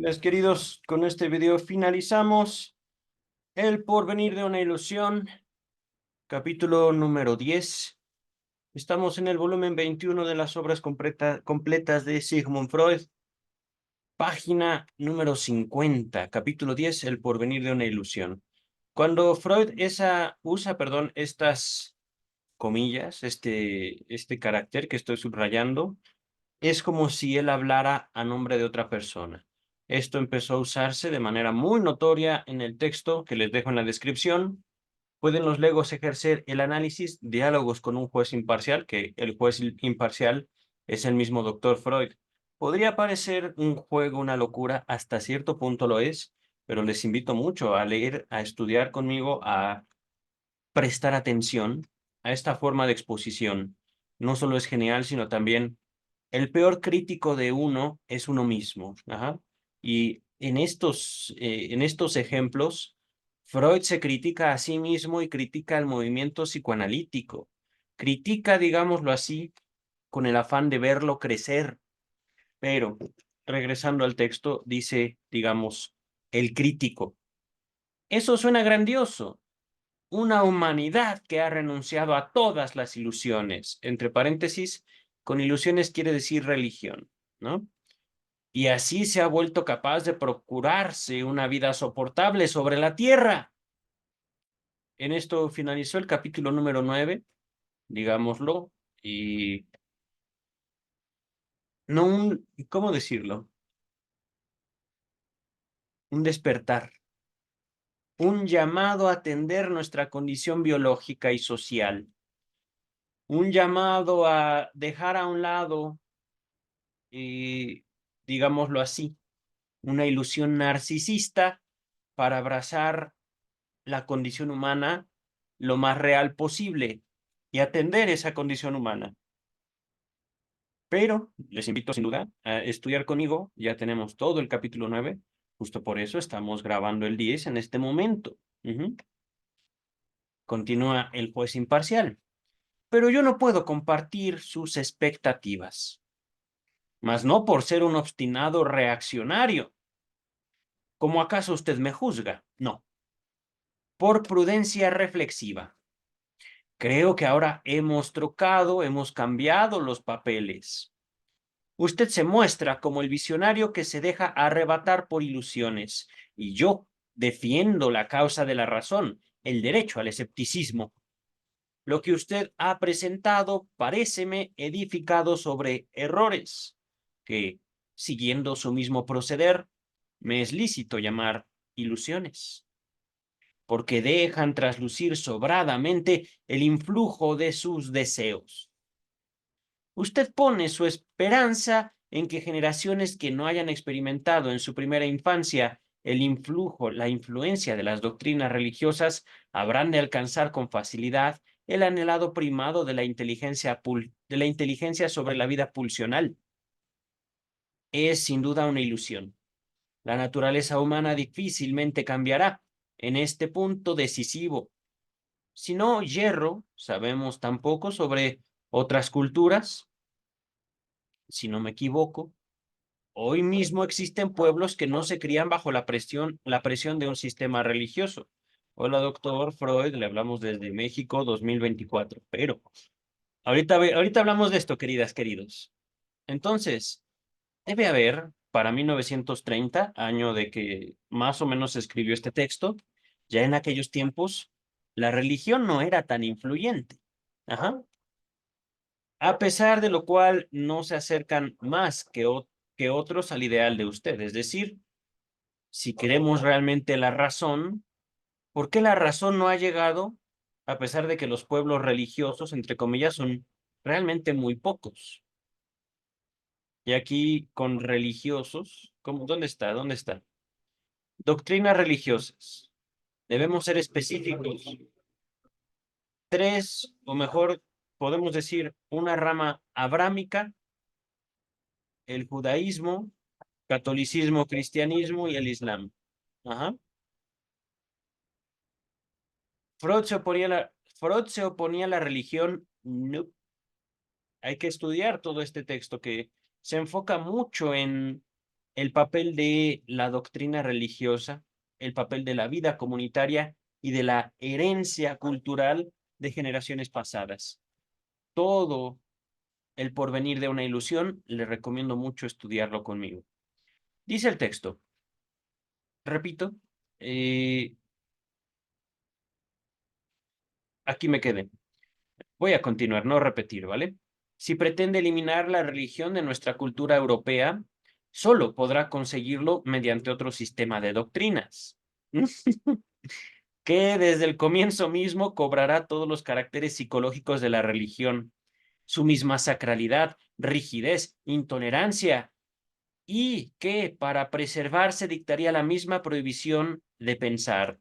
Mis queridos, con este video finalizamos El porvenir de una ilusión, capítulo número 10. Estamos en el volumen 21 de las obras completas de Sigmund Freud, página número 50, capítulo 10, El porvenir de una ilusión. Cuando Freud usa, estas comillas, este carácter que estoy subrayando, es como si él hablara a nombre de otra persona. Esto empezó a usarse de manera muy notoria en el texto que les dejo en la descripción. Pueden los legos ejercer el análisis, diálogos con un juez imparcial, que el juez imparcial es el mismo doctor Freud. Podría parecer un juego, una locura, hasta cierto punto lo es, pero les invito mucho a leer, a estudiar conmigo, a prestar atención a esta forma de exposición. No solo es genial, sino también el peor crítico de uno es uno mismo. Ajá. Y en estos ejemplos, Freud se critica a sí mismo y critica el movimiento psicoanalítico. Critica, digámoslo así, con el afán de verlo crecer. Pero, regresando al texto, dice, digamos, el crítico. Eso suena grandioso. Una humanidad que ha renunciado a todas las ilusiones. Entre paréntesis, con ilusiones quiere decir religión, ¿no? Y así se ha vuelto capaz de procurarse una vida soportable sobre la tierra. En esto finalizó el capítulo número 9, digámoslo, y no un, ¿cómo decirlo? Un despertar, un llamado a atender nuestra condición biológica y social, un llamado a dejar a un lado, digámoslo así, una ilusión narcisista para abrazar la condición humana lo más real posible y atender esa condición humana. Pero les invito sin duda a estudiar conmigo, ya tenemos todo el capítulo 9, justo por eso estamos grabando el 10 en este momento. Continúa el juez imparcial. Pero yo no puedo compartir sus expectativas, mas no por ser un obstinado reaccionario. ¿Cómo acaso usted me juzga? No. Por prudencia reflexiva. Creo que ahora hemos cambiado los papeles. Usted se muestra como el visionario que se deja arrebatar por ilusiones, y yo defiendo la causa de la razón, el derecho al escepticismo. Lo que usted ha presentado paréceme edificado sobre errores, que, siguiendo su mismo proceder, me es lícito llamar ilusiones, porque dejan traslucir sobradamente el influjo de sus deseos. Usted pone su esperanza en que generaciones que no hayan experimentado en su primera infancia el influjo, la influencia de las doctrinas religiosas, habrán de alcanzar con facilidad el anhelado primado de la inteligencia sobre la vida pulsional. Es sin duda una ilusión. La naturaleza humana difícilmente cambiará en este punto decisivo. Si no hierro, sabemos tampoco sobre otras culturas, si no me equivoco. Hoy mismo existen pueblos que no se crían bajo la presión de un sistema religioso. Hola, doctor Freud, le hablamos desde México 2024, pero ahorita hablamos de esto, queridas, queridos. Entonces, debe haber, para 1930, año de que más o menos se escribió este texto, ya en aquellos tiempos, la religión no era tan influyente. Ajá. A pesar de lo cual no se acercan más que otros al ideal de usted. Es decir, si queremos realmente la razón, ¿por qué la razón no ha llegado a pesar de que los pueblos religiosos, entre comillas, son realmente muy pocos? Y aquí con religiosos, ¿cómo? ¿Dónde está? ¿Dónde está? Doctrinas religiosas. Debemos ser específicos. Tres, o mejor, podemos decir una rama abrámica, el judaísmo, catolicismo, cristianismo y el islam. Ajá. Freud se oponía a la religión. No. Hay que estudiar todo este texto que se enfoca mucho en el papel de la doctrina religiosa, el papel de la vida comunitaria y de la herencia cultural de generaciones pasadas. Todo el porvenir de una ilusión, le recomiendo mucho estudiarlo conmigo. Dice el texto, repito, aquí me quedé. Voy a continuar, no repetir, ¿vale? Si pretende eliminar la religión de nuestra cultura europea, solo podrá conseguirlo mediante otro sistema de doctrinas, que desde el comienzo mismo cobrará todos los caracteres psicológicos de la religión, su misma sacralidad, rigidez, intolerancia, y que para preservarse dictaría la misma prohibición de pensar.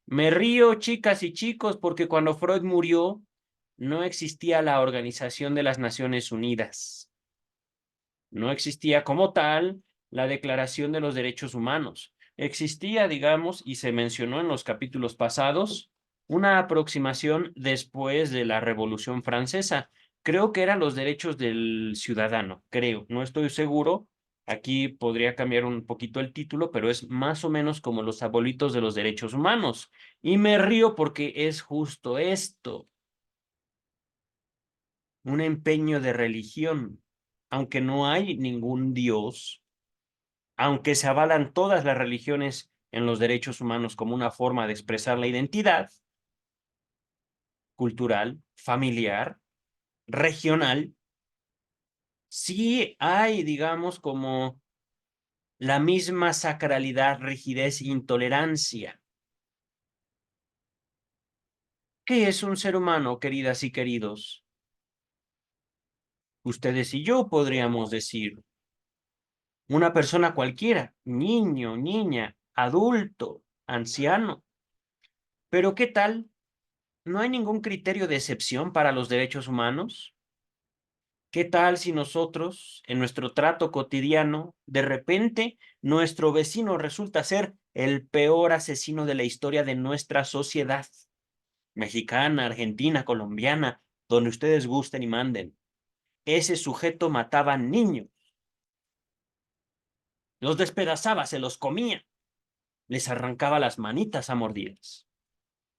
Me río, chicas y chicos, porque cuando Freud murió, no existía la Organización de las Naciones Unidas. No existía como tal la Declaración de los Derechos Humanos. Existía, digamos, y se mencionó en los capítulos pasados, una aproximación después de la Revolución Francesa. Creo que eran los derechos del ciudadano, creo, no estoy seguro. Aquí podría cambiar un poquito el título, pero es más o menos como los abuelitos de los derechos humanos. Y me río porque es justo esto, un empeño de religión, aunque no hay ningún Dios, aunque se avalan todas las religiones en los derechos humanos como una forma de expresar la identidad cultural, familiar, regional, sí hay, digamos, como la misma sacralidad, rigidez e intolerancia. ¿Qué es un ser humano, queridas y queridos? Ustedes y yo podríamos decir, una persona cualquiera, niño, niña, adulto, anciano. Pero ¿qué tal? ¿No hay ningún criterio de excepción para los derechos humanos? ¿Qué tal si nosotros, en nuestro trato cotidiano, de repente nuestro vecino resulta ser el peor asesino de la historia de nuestra sociedad? Mexicana, argentina, colombiana, donde ustedes gusten y manden. Ese sujeto mataba niños, los despedazaba, se los comía, les arrancaba las manitas a mordidas,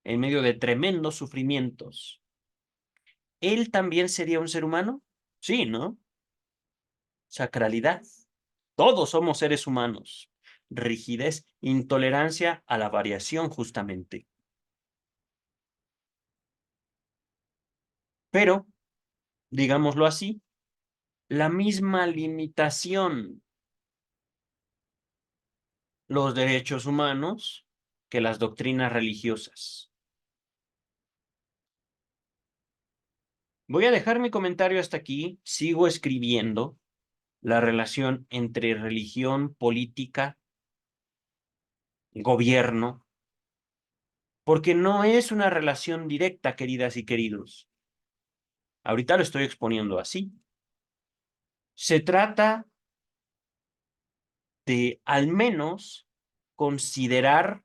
en medio de tremendos sufrimientos. ¿Él también sería un ser humano? Sí, ¿no? Sacralidad. Todos somos seres humanos. Rigidez, intolerancia a la variación, justamente. Pero, digámoslo así, la misma limitación, los derechos humanos, que las doctrinas religiosas. Voy a dejar mi comentario hasta aquí. Sigo escribiendo la relación entre religión, política, gobierno, porque no es una relación directa, queridas y queridos. Ahorita lo estoy exponiendo así. Se trata de al menos considerar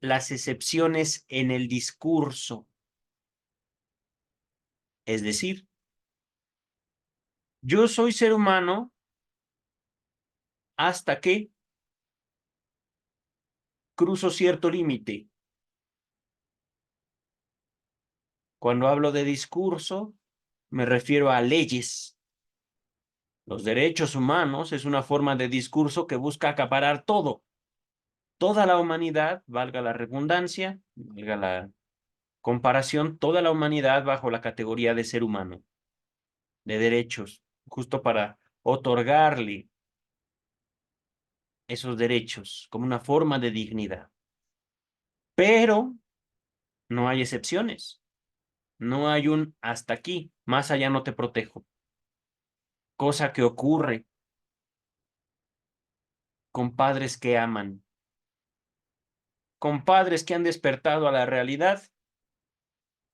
las excepciones en el discurso. Es decir, yo soy ser humano hasta que cruzo cierto límite. Cuando hablo de discurso, me refiero a leyes. Los derechos humanos es una forma de discurso que busca acaparar todo. Toda la humanidad, valga la redundancia, valga la comparación, toda la humanidad bajo la categoría de ser humano, de derechos, justo para otorgarle esos derechos como una forma de dignidad. Pero no hay excepciones. No hay un hasta aquí, más allá no te protejo. Cosa que ocurre con padres que aman, con padres que han despertado a la realidad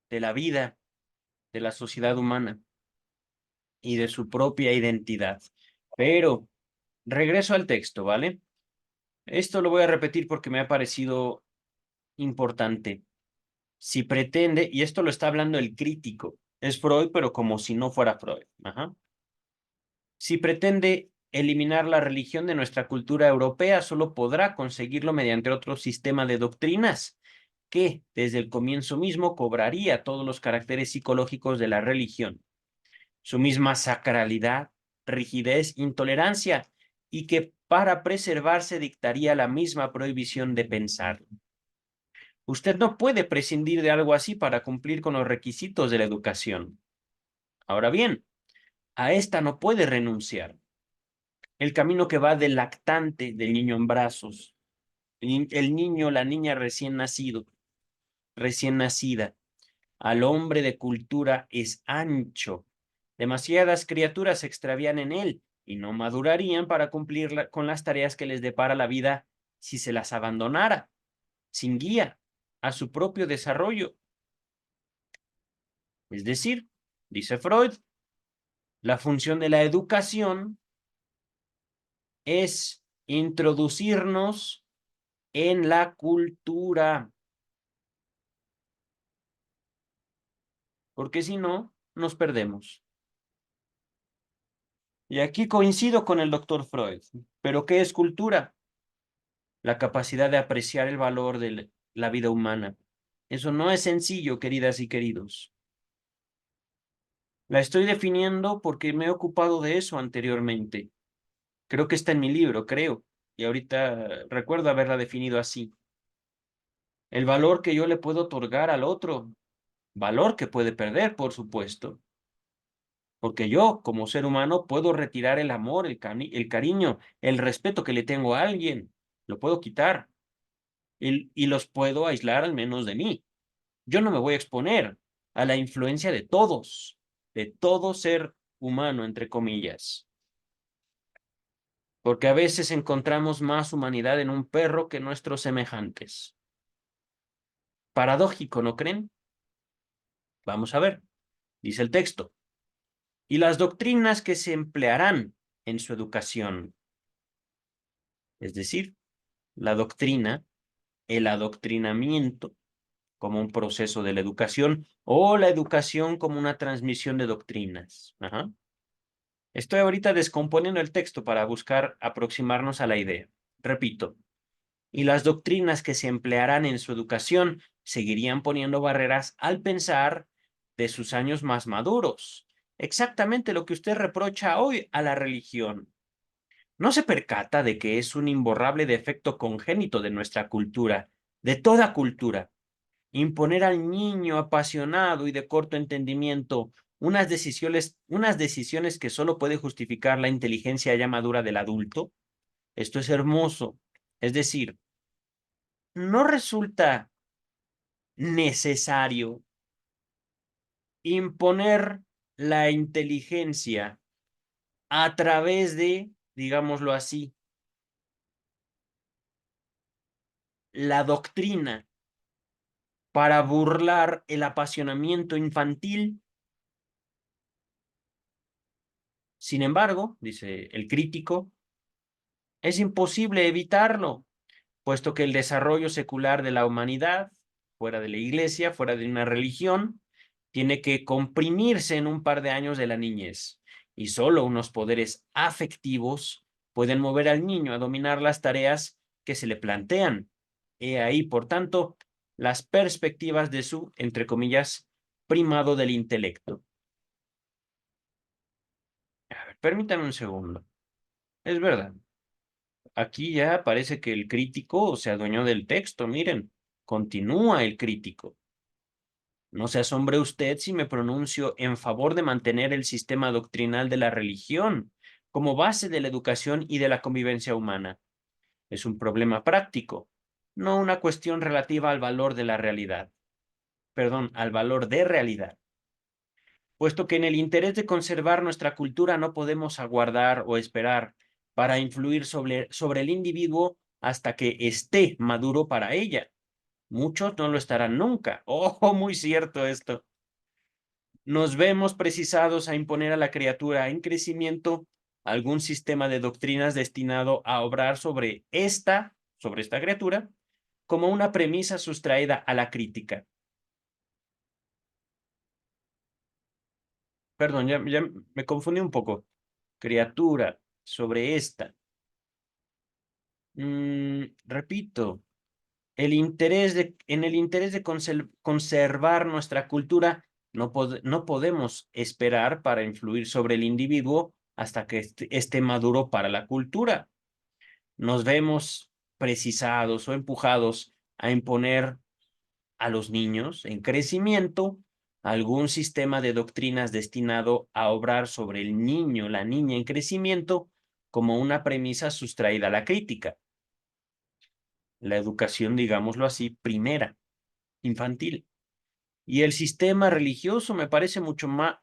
de la vida, de la sociedad humana y de su propia identidad. Pero regreso al texto, ¿vale? Esto lo voy a repetir porque me ha parecido importante. Si pretende, y esto lo está hablando el crítico, es Freud, pero como si no fuera Freud. Ajá. Si pretende eliminar la religión de nuestra cultura europea, solo podrá conseguirlo mediante otro sistema de doctrinas que desde el comienzo mismo cobraría todos los caracteres psicológicos de la religión, su misma sacralidad, rigidez, intolerancia, y que para preservarse dictaría la misma prohibición de pensar. Usted no puede prescindir de algo así para cumplir con los requisitos de la educación. Ahora bien, a esta no puede renunciar. El camino que va del lactante, del niño en brazos, el niño, la niña recién nacido, recién nacida, al hombre de cultura es ancho. Demasiadas criaturas se extravían en él y no madurarían para cumplir con las tareas que les depara la vida si se las abandonara, sin guía, a su propio desarrollo. Es decir, dice Freud, la función de la educación es introducirnos en la cultura, porque si no, nos perdemos. Y aquí coincido con el doctor Freud. ¿Pero qué es cultura? La capacidad de apreciar el valor de la vida humana. Eso no es sencillo, queridas y queridos. La estoy definiendo porque me he ocupado de eso anteriormente. Creo que está en mi libro, creo. Y ahorita recuerdo haberla definido así. El valor que yo le puedo otorgar al otro. Valor que puede perder, por supuesto. Porque yo, como ser humano, puedo retirar el amor, el cariño, el respeto que le tengo a alguien. Lo puedo quitar. Y los puedo aislar al menos de mí. Yo no me voy a exponer a la influencia de todo ser humano, entre comillas. Porque a veces encontramos más humanidad en un perro que nuestros semejantes. Paradójico, ¿no creen? Vamos a ver, dice el texto. Y las doctrinas que se emplearán en su educación. Es decir, la doctrina, el adoctrinamiento como un proceso de la educación o la educación como una transmisión de doctrinas. Ajá. Estoy ahorita descomponiendo el texto para buscar aproximarnos a la idea. Repito, y las doctrinas que se emplearán en su educación seguirían poniendo barreras al pensar de sus años más maduros. Exactamente lo que usted reprocha hoy a la religión. ¿No se percata de que es un imborrable defecto congénito de nuestra cultura, de toda cultura, imponer al niño apasionado y de corto entendimiento unas decisiones que solo puede justificar la inteligencia ya madura del adulto? Esto es hermoso. Es decir, no resulta necesario imponer la inteligencia a través de, digámoslo así, la doctrina para burlar el apasionamiento infantil. Sin embargo, dice el crítico, es imposible evitarlo, puesto que el desarrollo secular de la humanidad, fuera de la iglesia, fuera de una religión, tiene que comprimirse en un par de años de la niñez, y solo unos poderes afectivos pueden mover al niño a dominar las tareas que se le plantean. He ahí, por tanto, las perspectivas de su, entre comillas, primado del intelecto. A ver, permítanme un segundo. Es verdad. Aquí ya parece que el crítico se adueñó del texto. Miren, continúa el crítico. No se asombre usted si me pronuncio en favor de mantener el sistema doctrinal de la religión como base de la educación y de la convivencia humana. Es un problema práctico, no una cuestión relativa al valor de la realidad. Perdón, al valor de realidad. Puesto que en el interés de conservar nuestra cultura no podemos aguardar o esperar para influir sobre el individuo hasta que esté maduro para ella. Muchos no lo estarán nunca. Oh, muy cierto esto. Nos vemos precisados a imponer a la criatura en crecimiento algún sistema de doctrinas destinado a obrar sobre esta criatura, como una premisa sustraída a la crítica. Perdón, ya me confundí un poco. Criatura. sobre esta. Repito, en el interés de conservar nuestra cultura, no podemos esperar para influir sobre el individuo hasta que esté maduro para la cultura. Nos vemos precisados o empujados a imponer a los niños en crecimiento algún sistema de doctrinas destinado a obrar sobre el niño, la niña en crecimiento, como una premisa sustraída a la crítica. La educación, digámoslo así, primera, infantil. Y el sistema religioso me parece mucho más,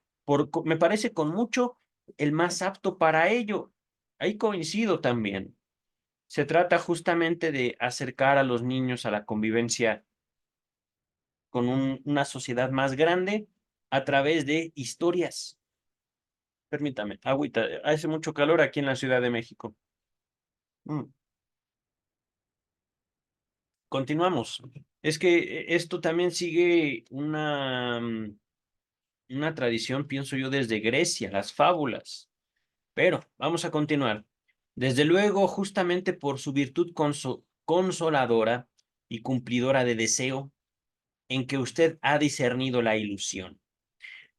me parece con mucho el más apto para ello. Ahí coincido también. Se trata justamente de acercar a los niños a la convivencia con una sociedad más grande a través de historias. Permítame, agüita, hace mucho calor aquí en la Ciudad de México. Continuamos. Es que esto también sigue una tradición, pienso yo, desde Grecia, las fábulas. Pero vamos a continuar. Desde luego, justamente por su virtud consoladora y cumplidora de deseo, en que usted ha discernido la ilusión,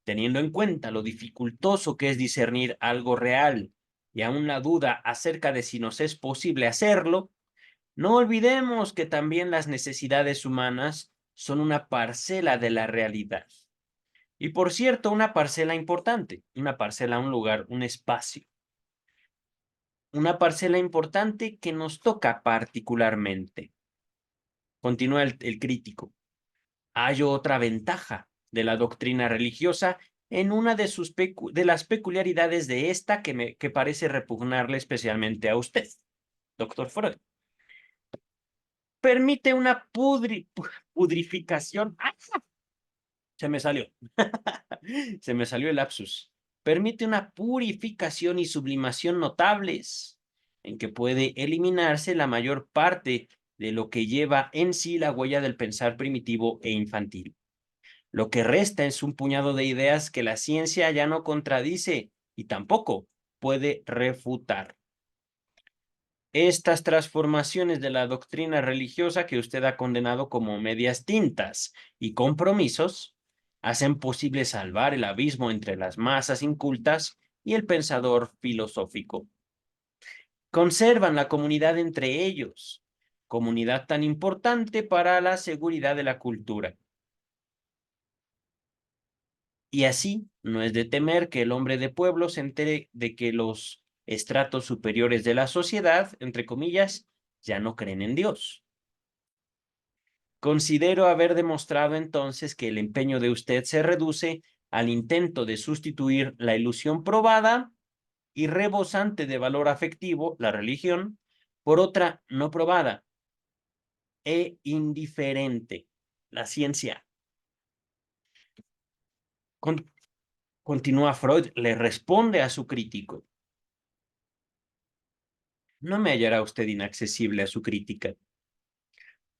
teniendo en cuenta lo dificultoso que es discernir algo real y aún la duda acerca de si nos es posible hacerlo, no olvidemos que también las necesidades humanas son una parcela de la realidad. Y por cierto, una parcela importante, una parcela, un lugar, un espacio. Una parcela importante que nos toca particularmente. Continúa el crítico. Hay otra ventaja de la doctrina religiosa en una de las peculiaridades de esta que parece repugnarle especialmente a usted, doctor Freud. Permite una pudrificación. ¡Ah! Se me salió. Se me salió el lapsus. Permite una purificación y sublimación notables, en que puede eliminarse la mayor parte de lo que lleva en sí la huella del pensar primitivo e infantil. Lo que resta es un puñado de ideas que la ciencia ya no contradice y tampoco puede refutar. Estas transformaciones de la doctrina religiosa que usted ha condenado como medias tintas y compromisos hacen posible salvar el abismo entre las masas incultas y el pensador filosófico. Conservan la comunidad entre ellos, comunidad tan importante para la seguridad de la cultura. Y así no es de temer que el hombre de pueblo se entere de que los estratos superiores de la sociedad, entre comillas, ya no creen en Dios. Considero haber demostrado entonces que el empeño de usted se reduce al intento de sustituir la ilusión probada y rebosante de valor afectivo, la religión, por otra no probada e indiferente, la ciencia. Continúa Freud, le responde a su crítico. No me hallará usted inaccesible a su crítica.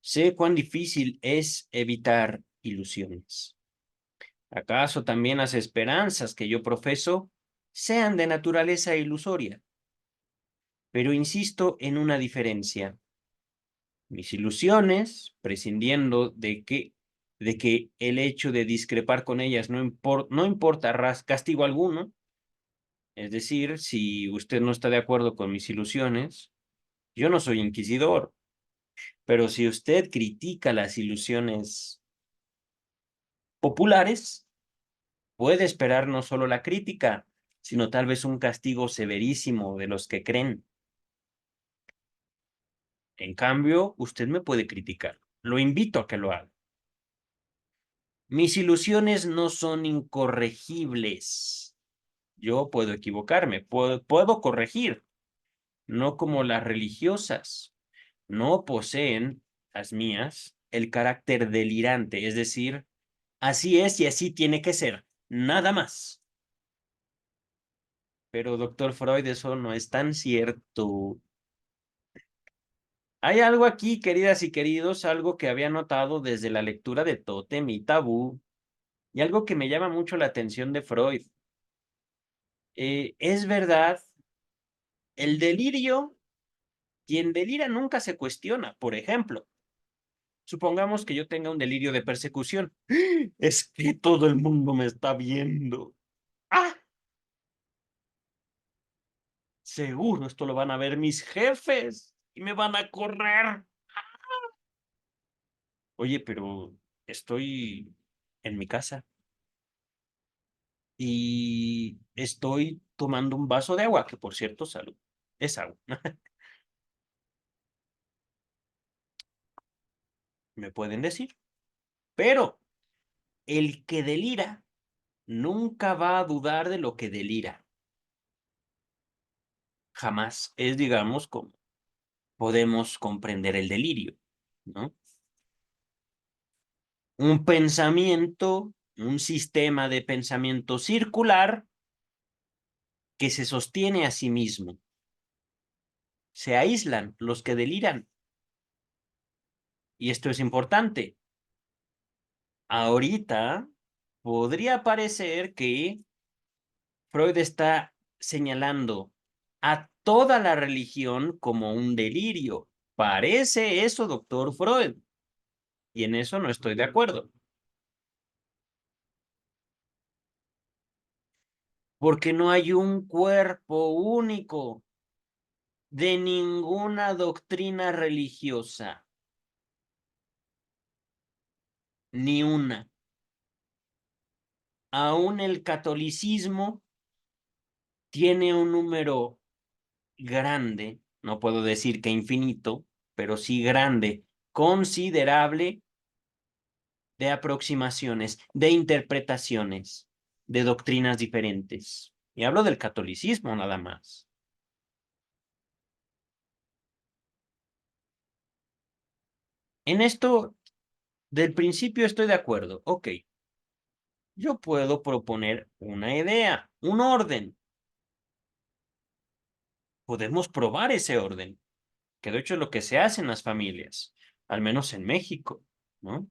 Sé cuán difícil es evitar ilusiones. ¿Acaso también las esperanzas que yo profeso sean de naturaleza ilusoria? Pero insisto en una diferencia. Mis ilusiones, prescindiendo de que el hecho de discrepar con ellas no importa castigo alguno, es decir, si usted no está de acuerdo con mis ilusiones, yo no soy inquisidor, pero si usted critica las ilusiones populares, puede esperar no solo la crítica, sino tal vez un castigo severísimo de los que creen. En cambio, usted me puede criticar. Lo invito a que lo haga. Mis ilusiones no son incorregibles. Yo puedo equivocarme, puedo corregir, no como las religiosas. No poseen, las mías, el carácter delirante, es decir, así es y así tiene que ser, nada más. Pero, doctor Freud, eso no es tan cierto. Hay algo aquí, queridas y queridos, algo que había notado desde la lectura de Tótem y Tabú, y algo que me llama mucho la atención de Freud. Es verdad El delirio, quien delira nunca se cuestiona. Por ejemplo, supongamos que yo tenga un delirio de persecución. Es que todo el mundo me está viendo. ¡Ah! Seguro esto lo van a ver mis jefes y me van a correr. Oye, pero estoy en mi casa y estoy tomando un vaso de agua, que por cierto, salud, es agua. Me pueden decir. Pero el que delira nunca va a dudar de lo que delira. Jamás es, digamos, como podemos comprender el delirio, ¿no? Un pensamiento, un sistema de pensamiento circular que se sostiene a sí mismo. Se aíslan los que deliran. Y esto es importante. Ahorita podría parecer que Freud está señalando a toda la religión como un delirio. Parece eso, doctor Freud. Y en eso no estoy de acuerdo. Porque no hay un cuerpo único de ninguna doctrina religiosa. Ni una. Aún el catolicismo tiene un número grande, no puedo decir que infinito, pero sí grande, considerable de aproximaciones, de interpretaciones, de doctrinas diferentes. Y hablo del catolicismo nada más. En esto, del principio estoy de acuerdo. Ok, yo puedo proponer una idea, un orden. Podemos probar ese orden, que de hecho es lo que se hace en las familias, al menos en México, ¿no?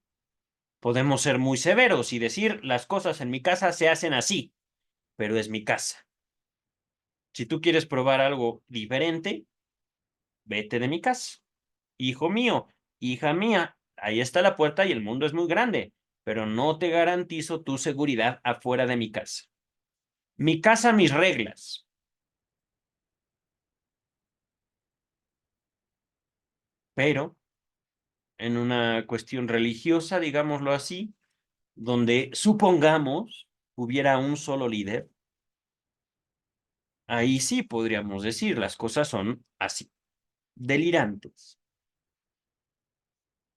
Podemos ser muy severos y decir, las cosas en mi casa se hacen así, pero es mi casa. Si tú quieres probar algo diferente, vete de mi casa. Hijo mío, hija mía, ahí está la puerta y el mundo es muy grande, pero no te garantizo tu seguridad afuera de mi casa. Mi casa, mis reglas. Pero en una cuestión religiosa, digámoslo así, donde supongamos hubiera un solo líder, ahí sí podríamos decir las cosas son así, delirantes.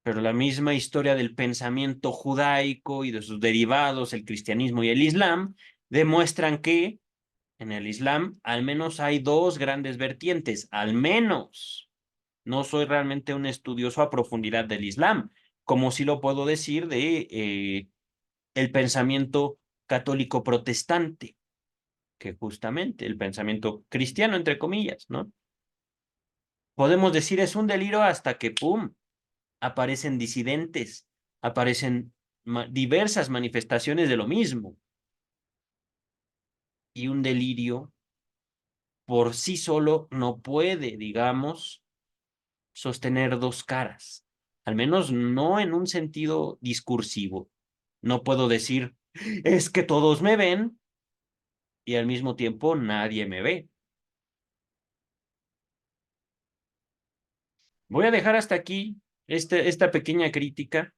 Pero la misma historia del pensamiento judaico y de sus derivados, el cristianismo y el islam, demuestran que en el islam al menos hay dos grandes vertientes, al menos. No soy realmente un estudioso a profundidad del islam, como sí lo puedo decir de el pensamiento católico protestante, que justamente el pensamiento cristiano, entre comillas, ¿no? Podemos decir es un delirio hasta que, ¡pum!, aparecen disidentes, aparecen diversas manifestaciones de lo mismo. Y un delirio por sí solo no puede, digamos, sostener dos caras, al menos no en un sentido discursivo. No puedo decir, es que todos me ven y al mismo tiempo nadie me ve. Voy a dejar hasta aquí esta pequeña crítica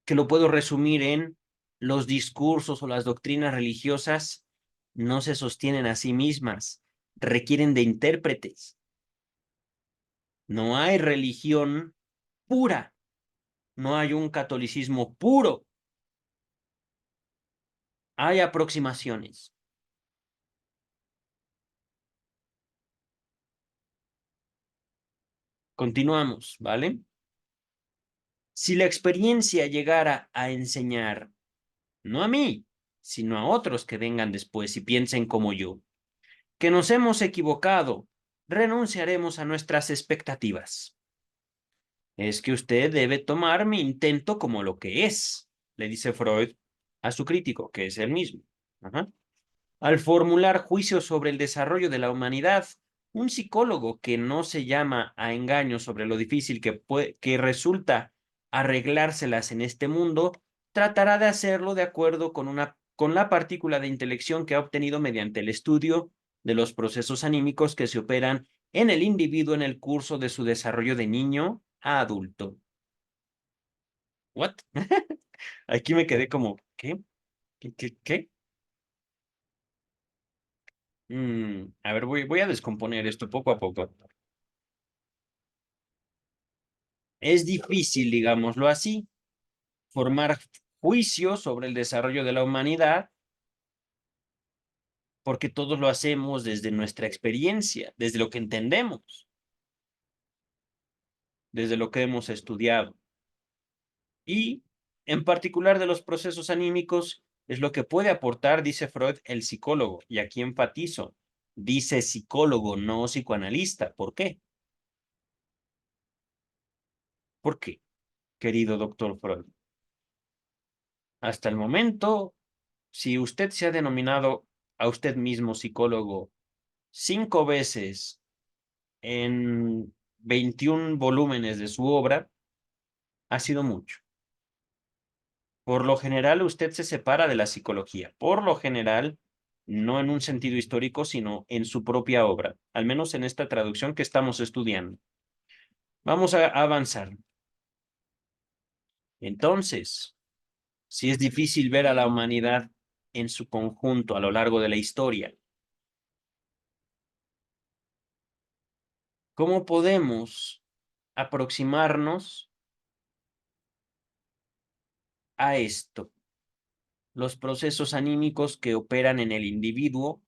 que lo puedo resumir en los discursos o las doctrinas religiosas no se sostienen a sí mismas, requieren de intérpretes. No hay religión pura, no hay un catolicismo puro, hay aproximaciones. Continuamos, ¿vale? Si la experiencia llegara a enseñar, no a mí, sino a otros que vengan después y piensen como yo, que nos hemos equivocado, renunciaremos a nuestras expectativas. Es que usted debe tomar mi intento como lo que es, le dice Freud a su crítico, que es él mismo. Ajá. Al formular juicios sobre el desarrollo de la humanidad, un psicólogo que no se llama a engaño sobre lo difícil que resulta arreglárselas en este mundo, tratará de hacerlo de acuerdo con la partícula de intelección que ha obtenido mediante el estudio de los procesos anímicos que se operan en el individuo en el curso de su desarrollo de niño a adulto. ¿What? Aquí me quedé como, ¿qué? ¿Qué? A ver, voy a descomponer esto poco a poco. Es difícil, digámoslo así, formar juicios sobre el desarrollo de la humanidad porque todos lo hacemos desde nuestra experiencia, desde lo que entendemos, desde lo que hemos estudiado. Y en particular de los procesos anímicos es lo que puede aportar, dice Freud, el psicólogo. Y aquí enfatizo, dice psicólogo, no psicoanalista. ¿Por qué? ¿Por qué, querido doctor Freud? Hasta el momento, si usted se ha denominado a usted mismo psicólogo 5 veces en 21 volúmenes de su obra, ha sido mucho. Por lo general, usted se separa de la psicología. Por lo general, no en un sentido histórico, sino en su propia obra, al menos en esta traducción que estamos estudiando. Vamos a avanzar. Entonces, si es difícil ver a la humanidad en su conjunto a lo largo de la historia, ¿cómo podemos aproximarnos a esto? Los procesos anímicos que operan en el individuo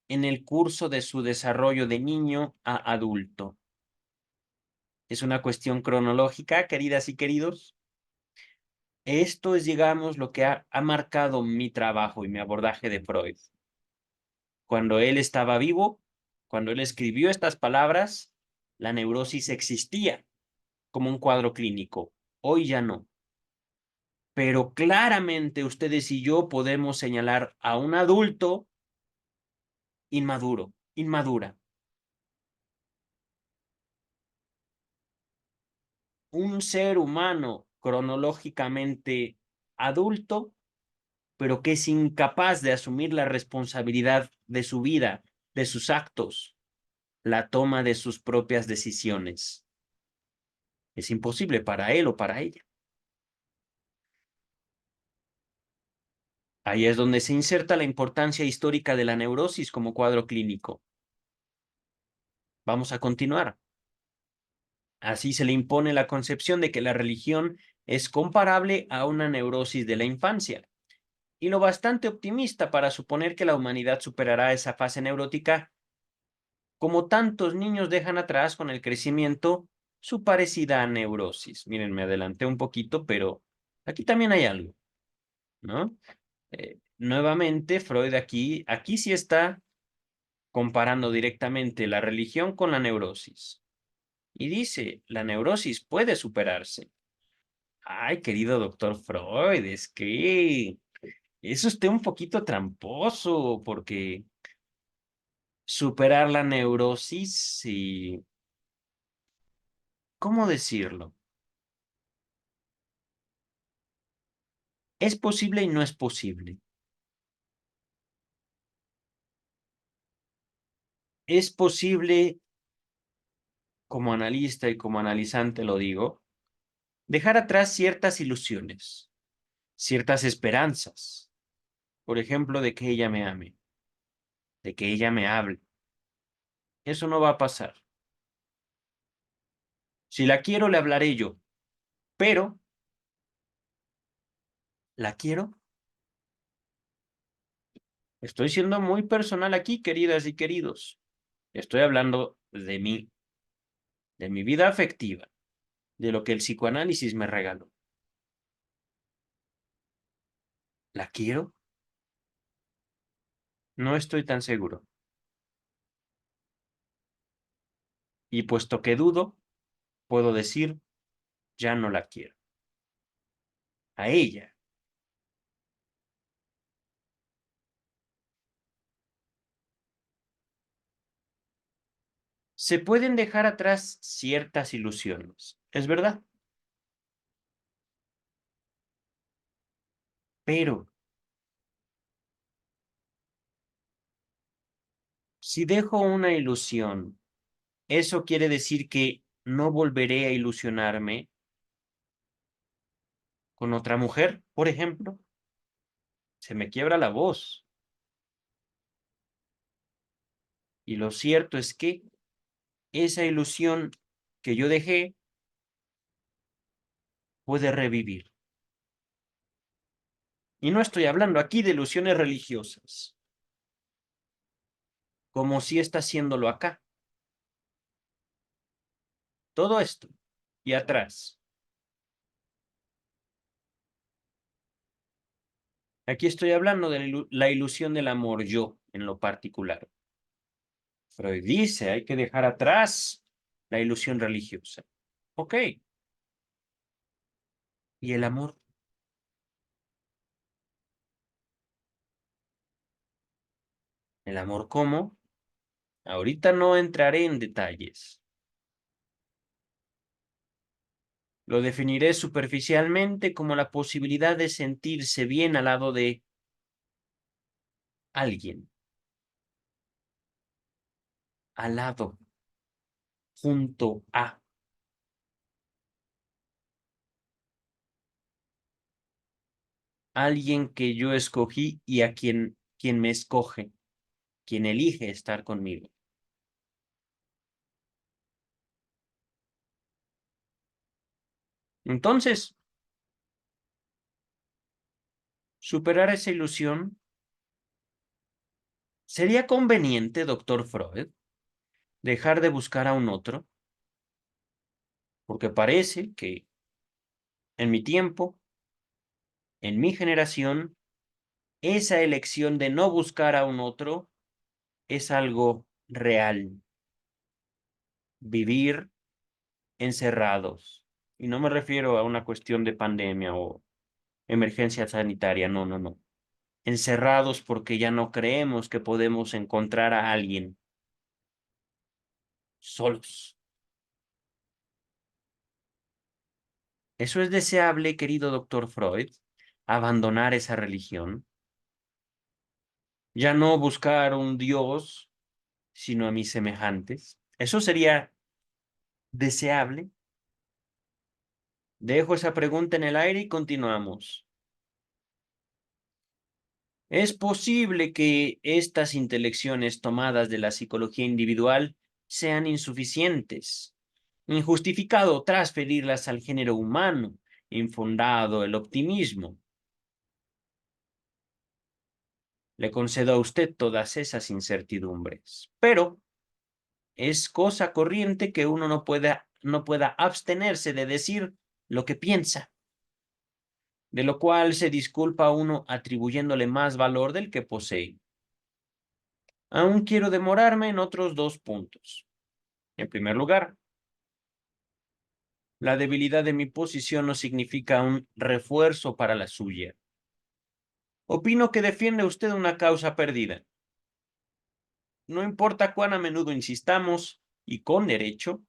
en el curso de su desarrollo de niño a adulto. Es una cuestión cronológica, queridas y queridos. Esto es, digamos, lo que ha marcado mi trabajo y mi abordaje de Freud. Cuando él estaba vivo, cuando él escribió estas palabras, la neurosis existía como un cuadro clínico. Hoy ya no. Pero claramente ustedes y yo podemos señalar a un adulto inmaduro, inmadura. Un ser humano cronológicamente adulto, pero que es incapaz de asumir la responsabilidad de su vida, de sus actos, la toma de sus propias decisiones. Es imposible para él o para ella. Ahí es donde se inserta la importancia histórica de la neurosis como cuadro clínico. Vamos a continuar. Así se le impone la concepción de que la religión es comparable a una neurosis de la infancia, y lo bastante optimista para suponer que la humanidad superará esa fase neurótica, como tantos niños dejan atrás con el crecimiento su parecida neurosis. Miren, me adelanté un poquito, pero aquí también hay algo, ¿no? Nuevamente, Freud aquí sí está comparando directamente la religión con la neurosis. Y dice, la neurosis puede superarse. Ay, querido doctor Freud, es que es usted un poquito tramposo, porque superar la neurosis y, ¿cómo decirlo? Es posible y no es posible. Es posible, como analista y como analizante lo digo, dejar atrás ciertas ilusiones, ciertas esperanzas, por ejemplo, de que ella me ame, de que ella me hable. Eso no va a pasar. Si la quiero, le hablaré yo, pero ¿la quiero? Estoy siendo muy personal aquí, queridas y queridos. Estoy hablando de mi vida afectiva, de lo que el psicoanálisis me regaló. ¿La quiero? No estoy tan seguro. Y puesto que dudo, puedo decir, ya no la quiero. A ella. Se pueden dejar atrás ciertas ilusiones, es verdad, pero si dejo una ilusión, ¿eso quiere decir que no volveré a ilusionarme con otra mujer, por ejemplo? Se me quiebra la voz. Y lo cierto es que esa ilusión que yo dejé puede revivir. Y no estoy hablando aquí de ilusiones religiosas, como si está haciéndolo acá. Todo esto y atrás. Aquí estoy hablando de la ilusión del amor yo, en lo particular. Freud dice, hay que dejar atrás la ilusión religiosa. Ok. ¿Y el amor? ¿El amor cómo? Ahorita no entraré en detalles. Lo definiré superficialmente como la posibilidad de sentirse bien al lado de alguien, al lado, junto a alguien que yo escogí y a quien me escoge, quien elige estar conmigo. Entonces, superar esa ilusión sería conveniente, doctor Freud, dejar de buscar a un otro, porque parece que en mi tiempo, en mi generación, esa elección de no buscar a un otro es algo real. Vivir encerrados. Y no me refiero a una cuestión de pandemia o emergencia sanitaria, no, no, no. Encerrados porque ya no creemos que podemos encontrar a alguien solos. ¿Eso es deseable, querido doctor Freud? Abandonar esa religión. Ya no buscar un Dios, sino a mis semejantes. ¿Eso sería deseable? Dejo esa pregunta en el aire y continuamos. Es posible que estas intelecciones tomadas de la psicología individual sean insuficientes, injustificado transferirlas al género humano, infundado el optimismo. Le concedo a usted todas esas incertidumbres, pero es cosa corriente que uno no pueda abstenerse de decir lo que piensa, de lo cual se disculpa uno atribuyéndole más valor del que posee. Aún quiero demorarme en otros dos puntos. En primer lugar, la debilidad de mi posición no significa un refuerzo para la suya. Opino que defiende usted una causa perdida. No importa cuán a menudo insistamos, y con derecho,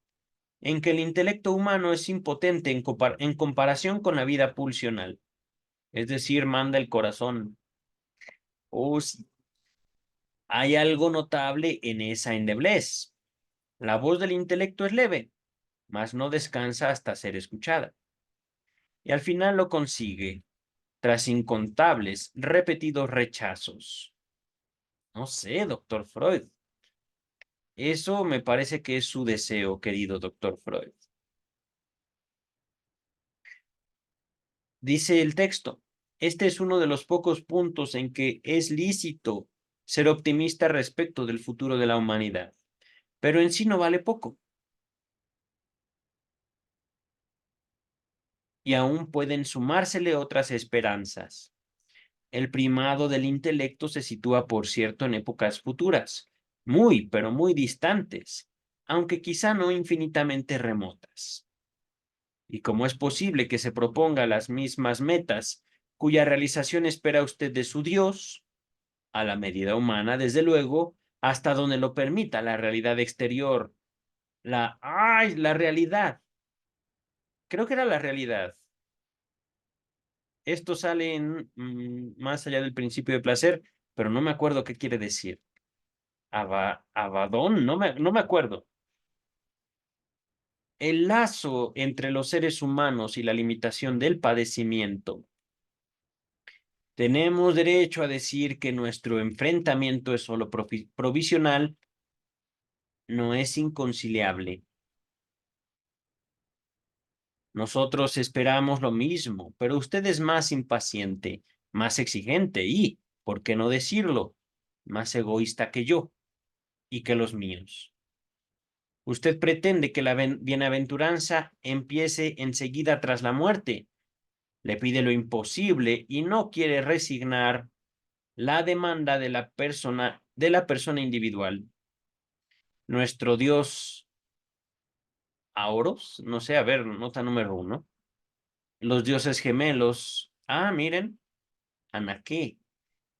en que el intelecto humano es impotente en comparación con la vida pulsional, es decir, manda el corazón. Oh, sí. Hay algo notable en esa endeblez. La voz del intelecto es leve, mas no descansa hasta ser escuchada. Y al final lo consigue, tras incontables, repetidos rechazos. No sé, doctor Freud. Eso me parece que es su deseo, querido doctor Freud. Dice el texto, este es uno de los pocos puntos en que es lícito ser optimista respecto del futuro de la humanidad, pero en sí no vale poco, y aún pueden sumársele otras esperanzas. El primado del intelecto se sitúa, por cierto, en épocas futuras, muy, pero muy distantes, aunque quizá no infinitamente remotas. Y como es posible que se proponga las mismas metas, cuya realización espera usted de su Dios, a la medida humana, desde luego, hasta donde lo permita la realidad exterior la realidad. Creo que era la realidad. Esto sale en más allá del principio de placer, pero no me acuerdo qué quiere decir. Abadón, no me acuerdo. El lazo entre los seres humanos y la limitación del padecimiento. Tenemos derecho a decir que nuestro enfrentamiento es solo provisional, no es inconciliable. Nosotros esperamos lo mismo, pero usted es más impaciente, más exigente y, ¿por qué no decirlo?, más egoísta que yo y que los míos. Usted pretende que la bienaventuranza empiece enseguida tras la muerte. Le pide lo imposible y no quiere resignar la demanda de la persona individual. Nuestro Dios Auros, no sé, a ver, nota número 1. Los dioses gemelos. Ah, miren, Anaqué.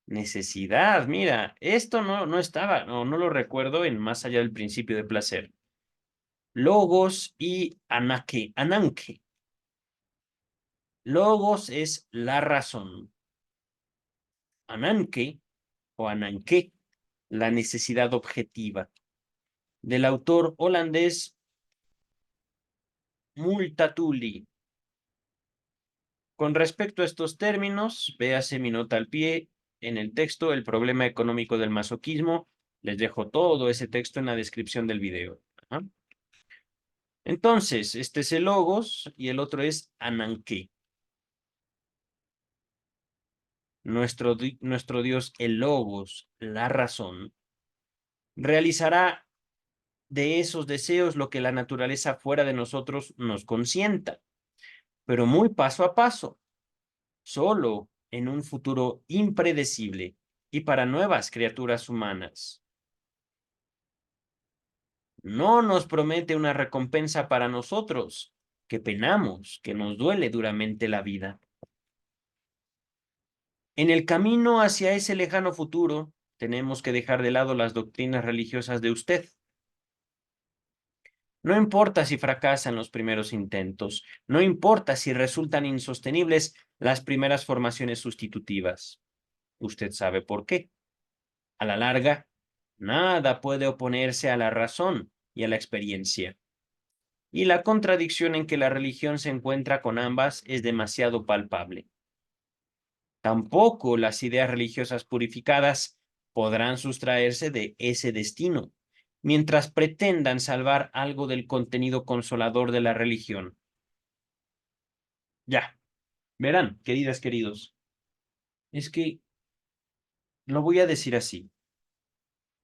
Necesidad, mira, esto no estaba, no lo recuerdo en Más allá del principio de placer. Logos y Anaque, Ananque. Logos es la razón. Ananque o Ananque, la necesidad objetiva. Del autor holandés Multatuli. Con respecto a estos términos, véase mi nota al pie en el texto, el problema económico del masoquismo. Les dejo todo ese texto en la descripción del video. Ajá. Entonces, este es el logos y el otro es Ananke. Nuestro Dios, el logos, la razón, realizará de esos deseos lo que la naturaleza fuera de nosotros nos consienta, pero muy paso a paso, solo en un futuro impredecible y para nuevas criaturas humanas. No nos promete una recompensa para nosotros, que penamos, que nos duele duramente la vida. En el camino hacia ese lejano futuro, tenemos que dejar de lado las doctrinas religiosas de usted. No importa si fracasan los primeros intentos, no importa si resultan insostenibles las primeras formaciones sustitutivas. Usted sabe por qué. A la larga, nada puede oponerse a la razón y a la experiencia. Y la contradicción en que la religión se encuentra con ambas es demasiado palpable. Tampoco las ideas religiosas purificadas podrán sustraerse de ese destino, mientras pretendan salvar algo del contenido consolador de la religión. Ya, verán, queridas, queridos, es que lo voy a decir así.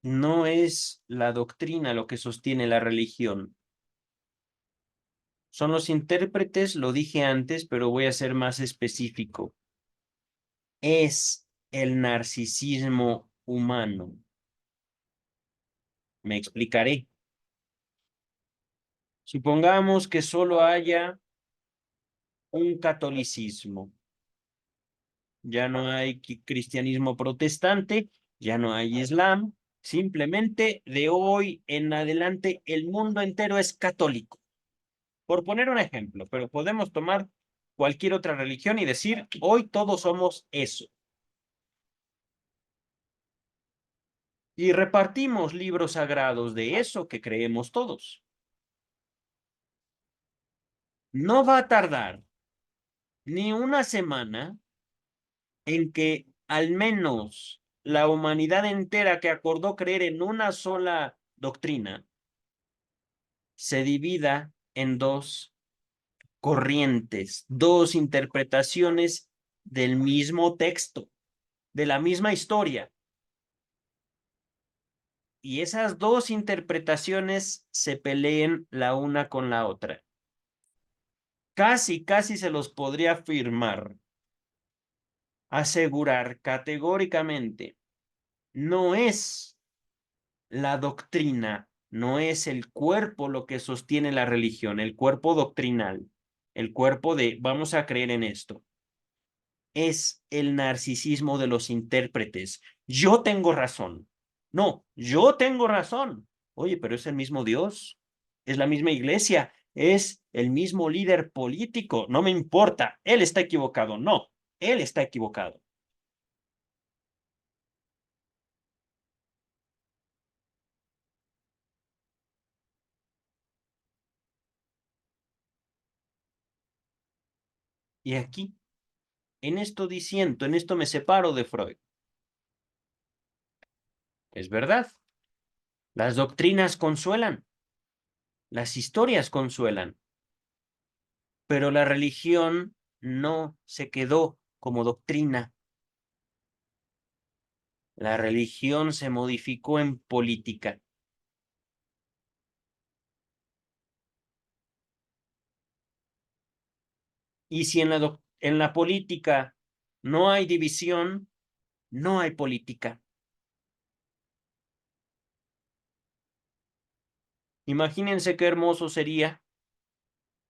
No es la doctrina lo que sostiene la religión. Son los intérpretes, lo dije antes, pero voy a ser más específico. Es el narcisismo humano. Me explicaré. Supongamos que solo haya un catolicismo. Ya no hay cristianismo protestante, ya no hay islam. Simplemente de hoy en adelante el mundo entero es católico. Por poner un ejemplo, pero podemos tomar cualquier otra religión y decir, hoy todos somos eso. Y repartimos libros sagrados de eso que creemos todos. No va a tardar ni una semana en que al menos la humanidad entera que acordó creer en una sola doctrina se divida en dos corrientes, dos interpretaciones del mismo texto, de la misma historia. Y esas dos interpretaciones se peleen la una con la otra. Casi se los podría afirmar, asegurar categóricamente, no es la doctrina, no es el cuerpo lo que sostiene la religión, el cuerpo doctrinal, el cuerpo de vamos a creer en esto. Es el narcisismo de los intérpretes. Yo tengo razón. No, yo tengo razón. Oye, pero es el mismo Dios. es la misma iglesia, es el mismo líder político, no me importa, él está equivocado, no, él está equivocado. Y aquí, en esto disiento, en esto me separo de Freud. Es verdad, las doctrinas consuelan, las historias consuelan, pero la religión no se quedó como doctrina. La religión se modificó en política. Y si en la política no hay división, no hay política. Imagínense qué hermoso sería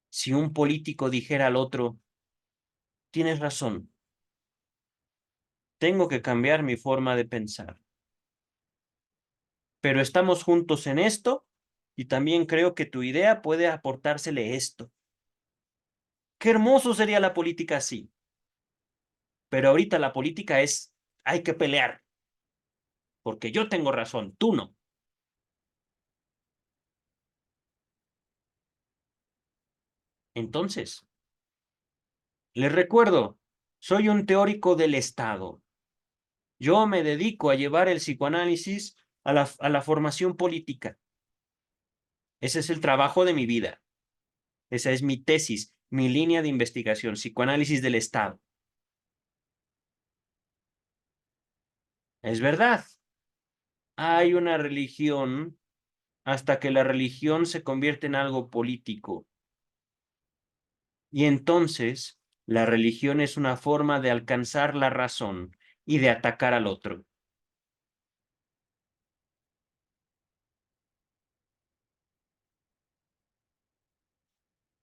si un político dijera al otro, tienes razón, tengo que cambiar mi forma de pensar, pero estamos juntos en esto y también creo que tu idea puede aportársele esto. Qué hermoso sería la política así, pero ahorita la política es, hay que pelear, porque yo tengo razón, tú no. Entonces, les recuerdo, soy un teórico del Estado. Yo me dedico a llevar el psicoanálisis a la formación política. Ese es el trabajo de mi vida. Esa es mi tesis, mi línea de investigación, psicoanálisis del Estado. Es verdad, hay una religión hasta que la religión se convierte en algo político. Y entonces, la religión es una forma de alcanzar la razón y de atacar al otro.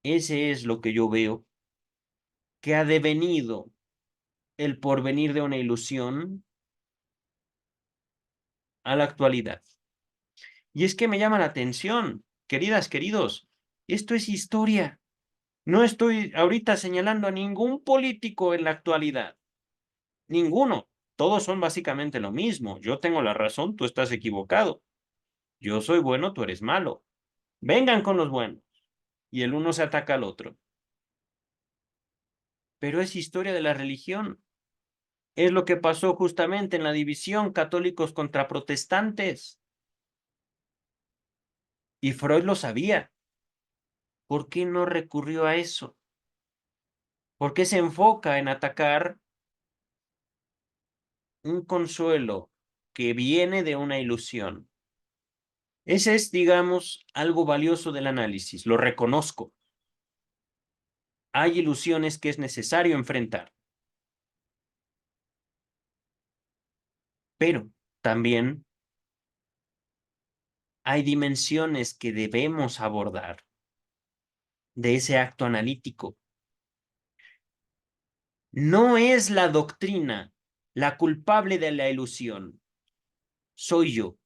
Ese es lo que yo veo que ha devenido el porvenir de una ilusión a la actualidad. Y es que me llama la atención, queridas, queridos, esto es historia. No estoy ahorita señalando a ningún político en la actualidad, ninguno. Todos son básicamente lo mismo. Yo tengo la razón, tú estás equivocado. Yo soy bueno, tú eres malo. Vengan con los buenos. Y el uno se ataca al otro. Pero es historia de la religión. Es lo que pasó justamente en la división católicos contra protestantes. Y Freud lo sabía. ¿Por qué no recurrió a eso? ¿Por qué se enfoca en atacar un consuelo que viene de una ilusión? Ese es, digamos, algo valioso del análisis, lo reconozco. Hay ilusiones que es necesario enfrentar, pero también hay dimensiones que debemos abordar de ese acto analítico. No es la doctrina la culpable de la ilusión, soy yo.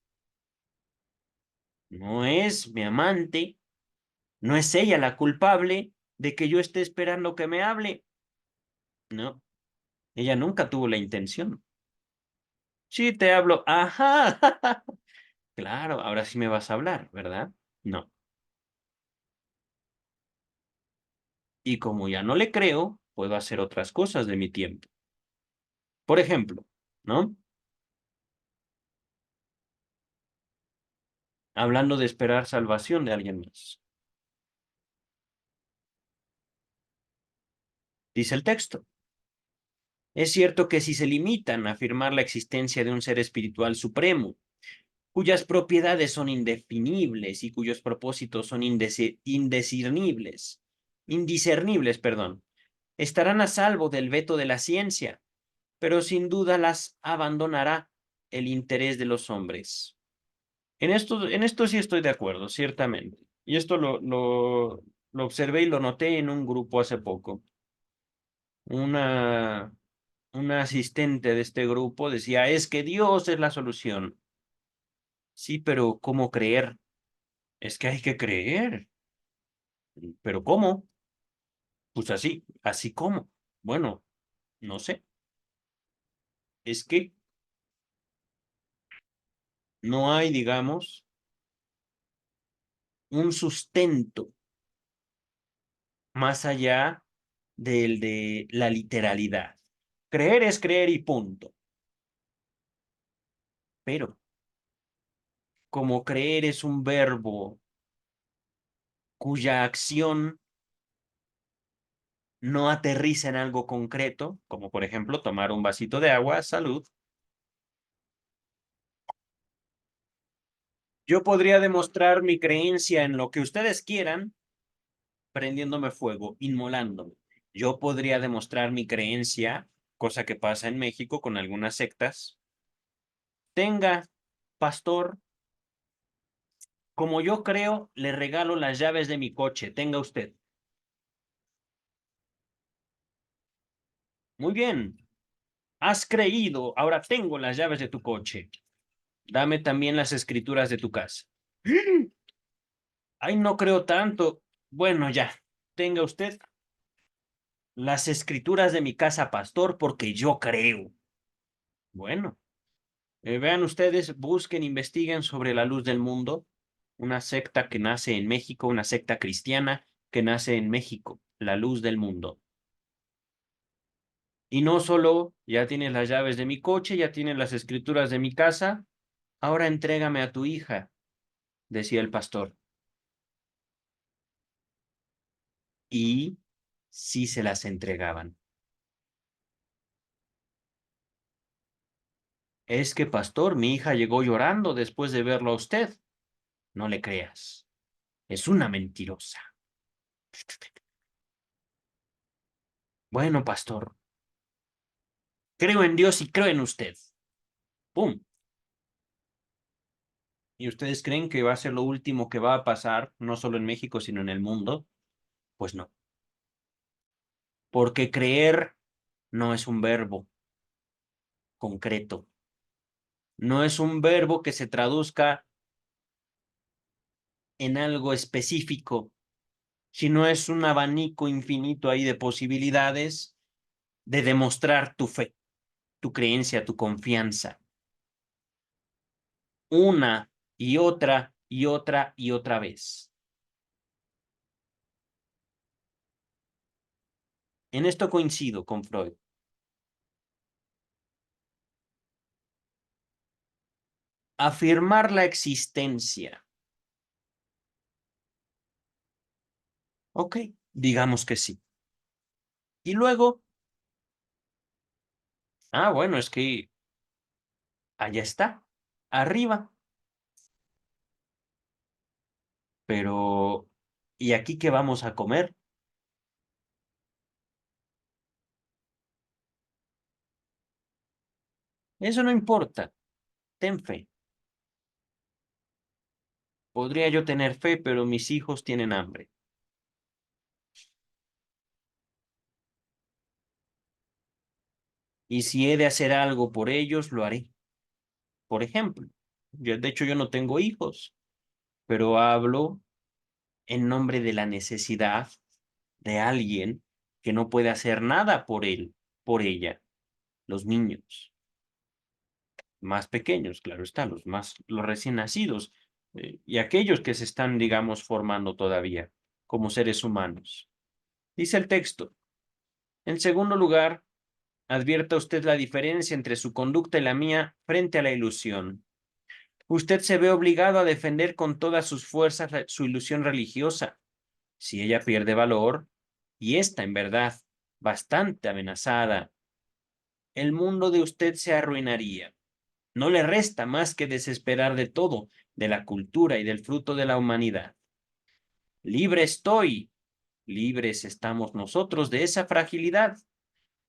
No es mi amante, no es ella la culpable de que yo esté esperando que me hable. No, ella nunca tuvo la intención. Sí, te hablo. Ajá. Claro, ahora sí me vas a hablar, ¿verdad? No. Y como ya no le creo, puedo hacer otras cosas de mi tiempo. Por ejemplo, ¿no? Hablando de esperar salvación de alguien más. Dice el texto. Es cierto que si se limitan a afirmar la existencia de un ser espiritual supremo, cuyas propiedades son indefinibles y cuyos propósitos son indiscernibles, perdón, estarán a salvo del veto de la ciencia, pero sin duda las abandonará el interés de los hombres. En esto sí estoy de acuerdo, ciertamente. Y esto lo observé y lo noté en un grupo hace poco. Una, una asistente de este grupo decía, es que Dios es la solución. Sí, pero ¿cómo creer? Es que hay que creer. ¿Pero cómo? Pues así como. Bueno, no sé. Es que no hay, digamos, un sustento más allá del de la literalidad. Creer es creer y punto. Pero como creer es un verbo cuya acción no aterriza en algo concreto, como por ejemplo tomar un vasito de agua, salud, yo podría demostrar mi creencia en lo que ustedes quieran, prendiéndome fuego, inmolándome. Yo podría demostrar mi creencia, cosa que pasa en México con algunas sectas. Tenga, pastor, como yo creo, le regalo las llaves de mi coche, tenga usted. Muy bien, has creído, ahora tengo las llaves de tu coche. Dame también las escrituras de tu casa. Ay, no creo tanto. Bueno, ya, tenga usted las escrituras de mi casa, pastor, porque yo creo. Bueno, vean ustedes, busquen, investiguen sobre la luz del mundo, una secta que nace en México, una secta cristiana que nace en México, la luz del mundo. Y no solo ya tienes las llaves de mi coche, ya tienes las escrituras de mi casa, ahora entrégame a tu hija, decía el pastor. Y sí se las entregaban. Es que, pastor, mi hija llegó llorando después de verlo a usted. No le creas. Es una mentirosa. Bueno, pastor, creo en Dios y creo en usted. ¡Pum! ¿Y ustedes creen que va a ser lo último que va a pasar, no solo en México, sino en el mundo? Pues no. Porque creer no es un verbo concreto. No es un verbo que se traduzca en algo específico, sino es un abanico infinito ahí de posibilidades de demostrar tu fe, tu creencia, tu confianza. Una y otra y otra y otra vez. En esto coincido con Freud. Afirmar la existencia. Ok, digamos que sí. Y luego, bueno, es que allá está, arriba. Pero, ¿y aquí qué vamos a comer? Eso no importa. Ten fe. Podría yo tener fe, pero mis hijos tienen hambre. Y si he de hacer algo por ellos, lo haré. Por ejemplo, de hecho yo no tengo hijos, pero hablo en nombre de la necesidad de alguien que no puede hacer nada por él, por ella, los niños más pequeños, claro está, los recién nacidos, y aquellos que se están, digamos, formando todavía como seres humanos. Dice el texto, en segundo lugar, advierta usted la diferencia entre su conducta y la mía frente a la ilusión. Usted se ve obligado a defender con todas sus fuerzas su ilusión religiosa. Si ella pierde valor, y está en verdad bastante amenazada, el mundo de usted se arruinaría. No le resta más que desesperar de todo, de la cultura y del fruto de la humanidad. Libre estoy, libres estamos nosotros de esa fragilidad,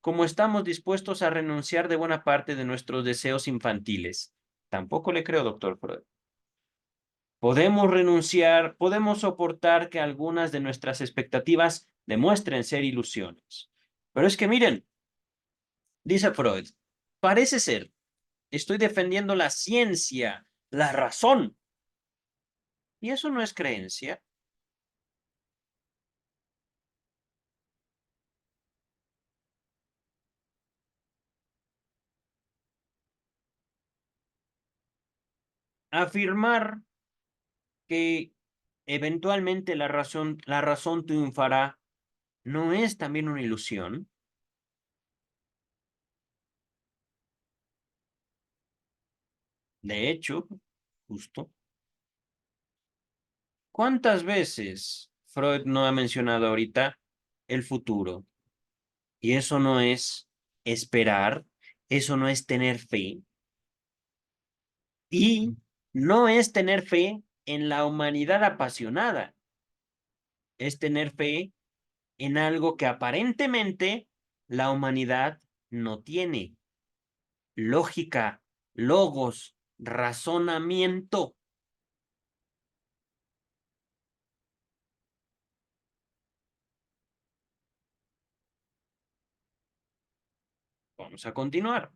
como estamos dispuestos a renunciar de buena parte de nuestros deseos infantiles. Tampoco le creo, doctor Freud. Podemos renunciar, podemos soportar que algunas de nuestras expectativas demuestren ser ilusiones. Pero es que miren, dice Freud, parece ser, estoy defendiendo la ciencia, la razón. Y eso no es creencia. Afirmar que eventualmente la razón triunfará, ¿no es también una ilusión? De hecho, justo. ¿Cuántas veces Freud no ha mencionado ahorita el futuro? Y eso no es esperar, eso no es tener fe. Y no es tener fe en la humanidad apasionada, es tener fe en algo que aparentemente la humanidad no tiene. Lógica, logos, razonamiento. Vamos a continuar.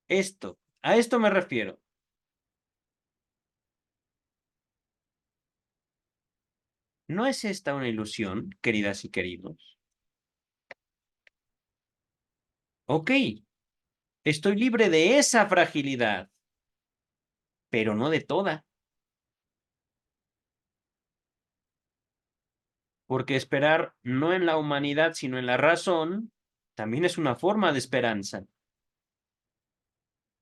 A esto me refiero. ¿No es esta una ilusión, queridas y queridos? Ok, estoy libre de esa fragilidad, pero no de toda, porque esperar no en la humanidad, sino en la razón, también es una forma de esperanza.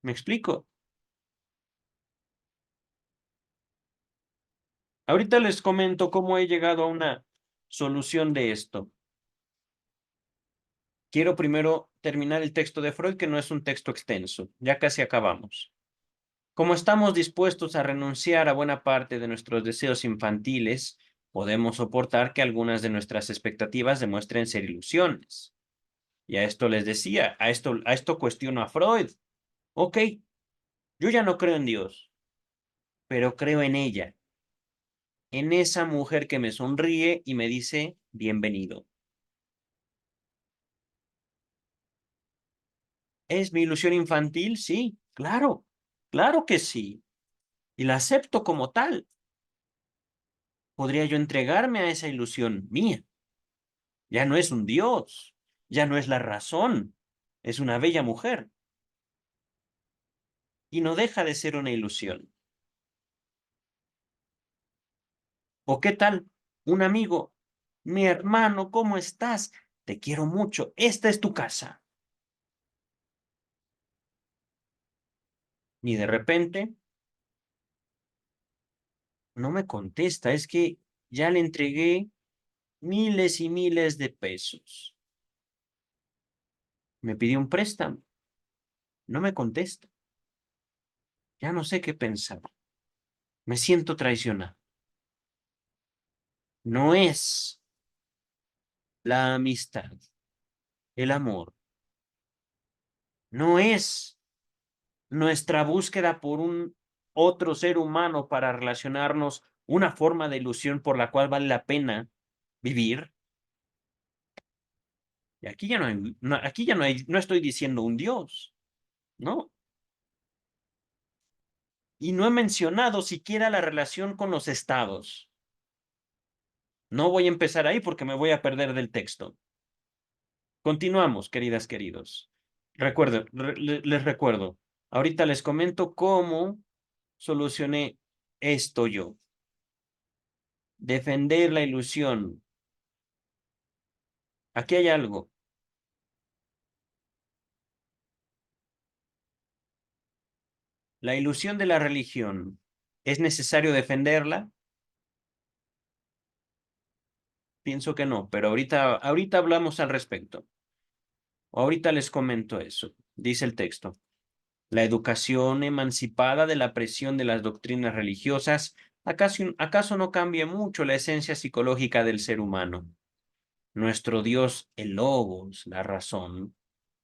¿Me explico? Ahorita les comento cómo he llegado a una solución de esto. Quiero primero terminar el texto de Freud, que no es un texto extenso. Ya casi acabamos. Como estamos dispuestos a renunciar a buena parte de nuestros deseos infantiles, podemos soportar que algunas de nuestras expectativas demuestren ser ilusiones. Y a esto les decía, a esto cuestiono a Freud. Ok, yo ya no creo en Dios, pero creo en ella, en esa mujer que me sonríe y me dice, bienvenido. ¿Es mi ilusión infantil? Sí, claro, claro que sí. Y la acepto como tal. ¿Podría yo entregarme a esa ilusión mía? Ya no es un dios, ya no es la razón, es una bella mujer. Y no deja de ser una ilusión. ¿O qué tal? Un amigo, mi hermano, ¿cómo estás? Te quiero mucho, esta es tu casa. Y de repente no me contesta, es que ya le entregué miles y miles de pesos. Me pidió un préstamo, no me contesta. Ya no sé qué pensar. Me siento traicionado. No es la amistad, el amor. No es nuestra búsqueda por un otro ser humano para relacionarnos, una forma de ilusión por la cual vale la pena vivir. Y aquí ya no hay, aquí ya no hay, no estoy diciendo un Dios, ¿no? Y no he mencionado siquiera la relación con los estados. No voy a empezar ahí porque me voy a perder del texto. Continuamos, queridas, queridos. Les recuerdo, ahorita les comento cómo solucioné esto yo. Defender la ilusión. Aquí hay algo. La ilusión de la religión. ¿Es necesario defenderla? Pienso que no, pero ahorita hablamos al respecto. Ahorita les comento eso. Dice el texto. La educación emancipada de la presión de las doctrinas religiosas, ¿acaso no cambia mucho la esencia psicológica del ser humano? Nuestro Dios, el Logos, la razón,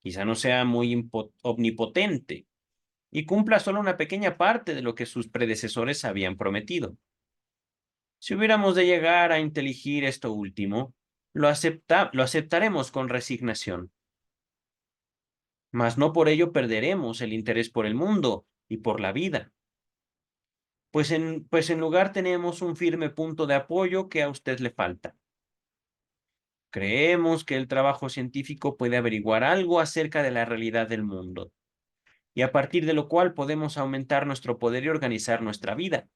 quizá no sea muy omnipotente y cumpla solo una pequeña parte de lo que sus predecesores habían prometido. Si hubiéramos de llegar a inteligir esto último, lo aceptaremos con resignación, mas no por ello perderemos el interés por el mundo y por la vida. Pues en lugar tenemos un firme punto de apoyo que a usted le falta. Creemos que el trabajo científico puede averiguar algo acerca de la realidad del mundo, y a partir de lo cual podemos aumentar nuestro poder y organizar nuestra vida.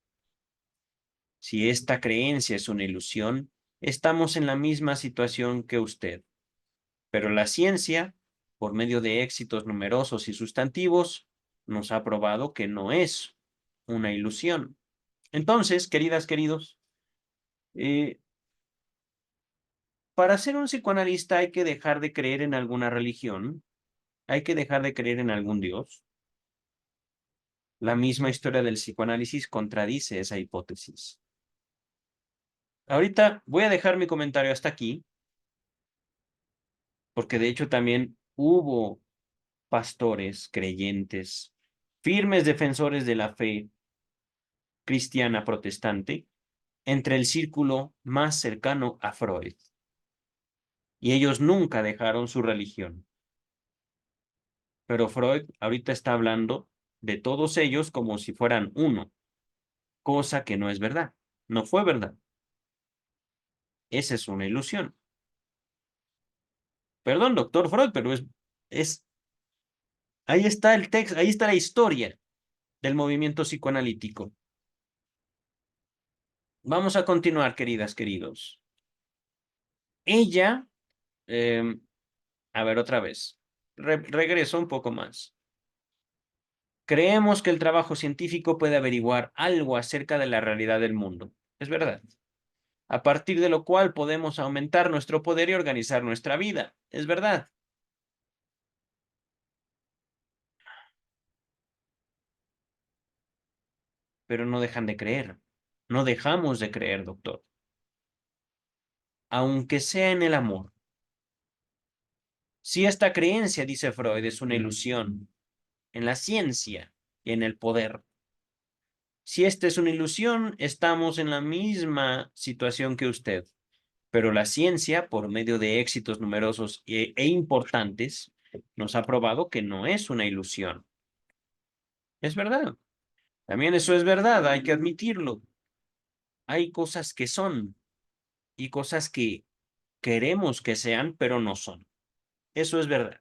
Si esta creencia es una ilusión, estamos en la misma situación que usted. Pero la ciencia, por medio de éxitos numerosos y sustantivos, nos ha probado que no es una ilusión. Entonces, queridas, queridos, eh, para ser un psicoanalista hay que dejar de creer en alguna religión, hay que dejar de creer en algún dios. La misma historia del psicoanálisis contradice esa hipótesis. Ahorita voy a dejar mi comentario hasta aquí, porque de hecho también hubo pastores creyentes, firmes defensores de la fe cristiana protestante, entre el círculo más cercano a Freud. Y ellos nunca dejaron su religión. Pero Freud ahorita está hablando de todos ellos como si fueran uno, cosa que no es verdad. No fue verdad. Esa es una ilusión. Perdón, doctor Freud, pero es, ahí está el texto, ahí está la historia del movimiento psicoanalítico. Vamos a continuar, queridas, queridos. Ella, eh, a ver otra vez, regreso un poco más. Creemos que el trabajo científico puede averiguar algo acerca de la realidad del mundo. Es verdad. A partir de lo cual podemos aumentar nuestro poder y organizar nuestra vida. Es verdad. Pero no dejan de creer. No dejamos de creer, doctor. Aunque sea en el amor. Si esta creencia, dice Freud, es una ilusión, en la ciencia y en el poder. Si esta es una ilusión, estamos en la misma situación que usted. Pero la ciencia, por medio de éxitos numerosos e importantes, nos ha probado que no es una ilusión. Es verdad. También eso es verdad, hay que admitirlo. Hay cosas que son y cosas que queremos que sean, pero no son. Eso es verdad.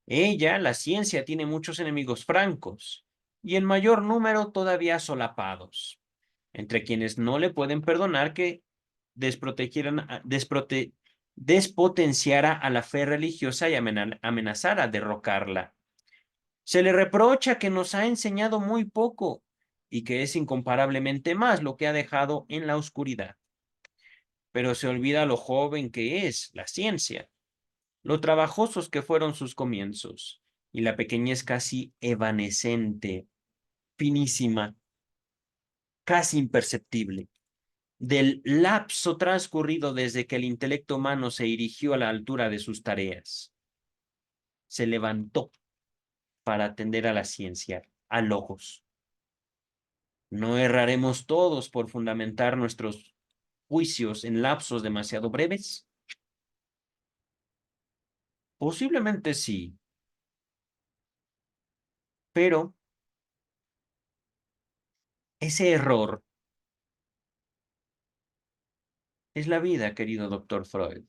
Ella, la ciencia, tiene muchos enemigos francos y en mayor número todavía solapados, entre quienes no le pueden perdonar que despotenciara a la fe religiosa y amenazara derrocarla. Se le reprocha que nos ha enseñado muy poco y que es incomparablemente más lo que ha dejado en la oscuridad. Pero se olvida lo joven que es la ciencia, lo trabajosos que fueron sus comienzos y la pequeñez casi evanescente, finísima, casi imperceptible, del lapso transcurrido desde que el intelecto humano se erigió a la altura de sus tareas. Se levantó para atender a la ciencia, a logos. ¿No erraremos todos por fundamentar nuestros juicios en lapsos demasiado breves? Posiblemente sí, pero ese error es la vida, querido doctor Freud.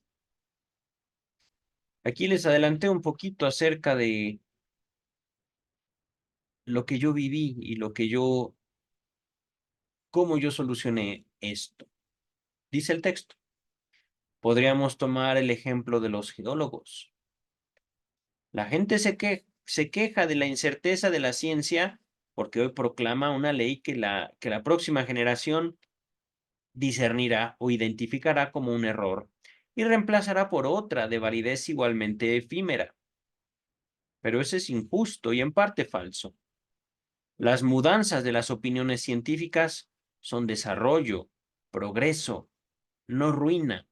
Aquí les adelanté un poquito acerca de lo que yo viví y cómo yo solucioné esto. Dice el texto. Podríamos tomar el ejemplo de los geólogos. La gente se queja de la incerteza de la ciencia porque hoy proclama una ley que la próxima generación discernirá o identificará como un error y reemplazará por otra de validez igualmente efímera. Pero eso es injusto y en parte falso. Las mudanzas de las opiniones científicas son desarrollo, progreso, no ruina,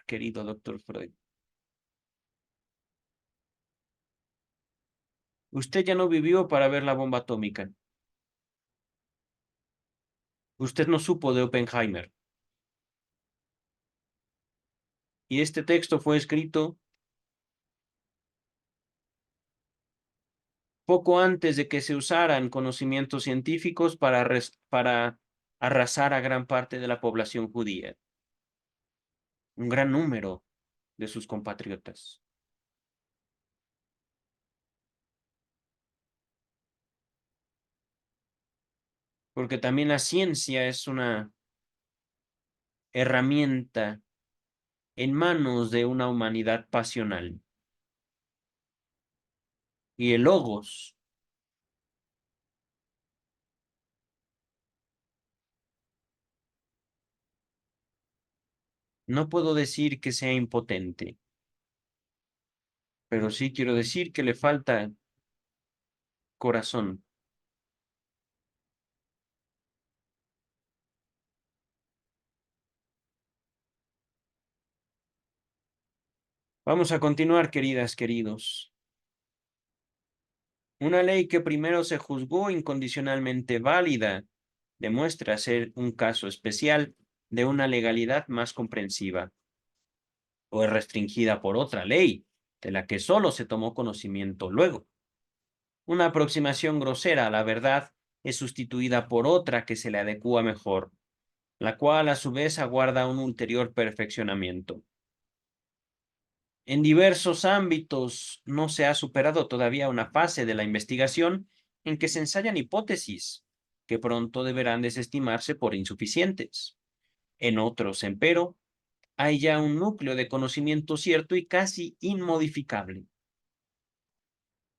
querido doctor Freud. Usted ya no vivió para ver la bomba atómica. Usted no supo de Oppenheimer. Y este texto fue escrito poco antes de que se usaran conocimientos científicos para arrasar a gran parte de la población judía, un gran número de sus compatriotas. Porque también la ciencia es una herramienta en manos de una humanidad pasional. Y el logos no puedo decir que sea impotente, pero sí quiero decir que le falta corazón. Vamos a continuar, queridas, queridos. Una ley que primero se juzgó incondicionalmente válida demuestra ser un caso especial de una legalidad más comprensiva, o es restringida por otra ley, de la que solo se tomó conocimiento luego. Una aproximación grosera a la verdad es sustituida por otra que se le adecúa mejor, la cual a su vez aguarda un ulterior perfeccionamiento. En diversos ámbitos no se ha superado todavía una fase de la investigación en que se ensayan hipótesis que pronto deberán desestimarse por insuficientes. En otros, empero, hay ya un núcleo de conocimiento cierto y casi inmodificable.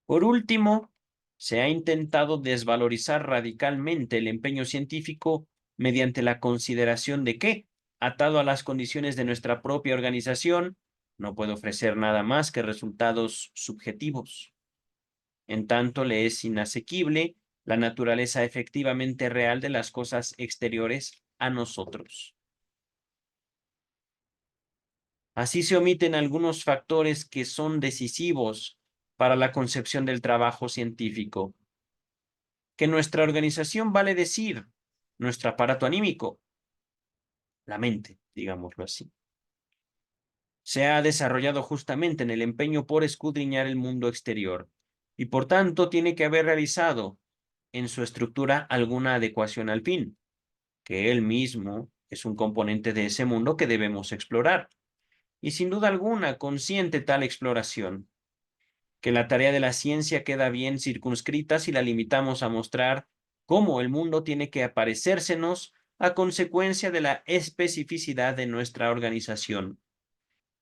Por último, se ha intentado desvalorizar radicalmente el empeño científico mediante la consideración de que, atado a las condiciones de nuestra propia organización, no puede ofrecer nada más que resultados subjetivos. En tanto, le es inasequible la naturaleza efectivamente real de las cosas exteriores a nosotros. Así se omiten algunos factores que son decisivos para la concepción del trabajo científico, que nuestra organización, vale decir, nuestro aparato anímico, la mente, digámoslo así, se ha desarrollado justamente en el empeño por escudriñar el mundo exterior y por tanto tiene que haber realizado en su estructura alguna adecuación al fin, que él mismo es un componente de ese mundo que debemos explorar. Y sin duda alguna consiente tal exploración, que la tarea de la ciencia queda bien circunscrita si la limitamos a mostrar cómo el mundo tiene que aparecérsenos a consecuencia de la especificidad de nuestra organización,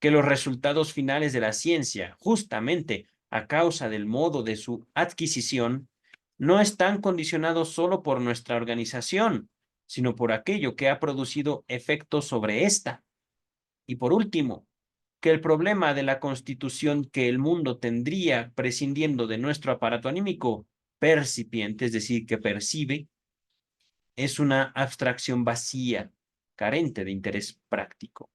que los resultados finales de la ciencia, justamente a causa del modo de su adquisición, no están condicionados solo por nuestra organización, sino por aquello que ha producido efectos sobre ésta. Y por último, que el problema de la constitución que el mundo tendría prescindiendo de nuestro aparato anímico percipiente, es decir, que percibe, es una abstracción vacía, carente de interés práctico.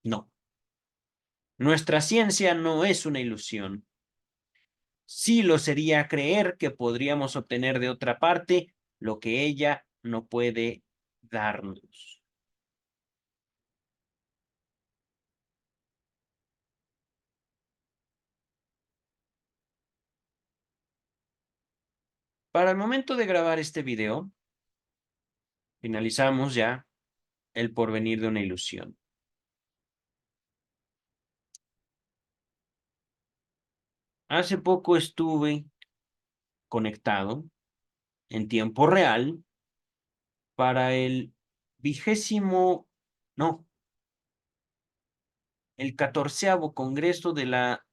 No, nuestra ciencia no es una ilusión. Sí lo sería creer que podríamos obtener de otra parte lo que ella no puede darnos. Para el momento de grabar este video, finalizamos ya el porvenir de una ilusión. Hace poco estuve conectado en tiempo real para el vigésimo, no, el 14º Congreso de la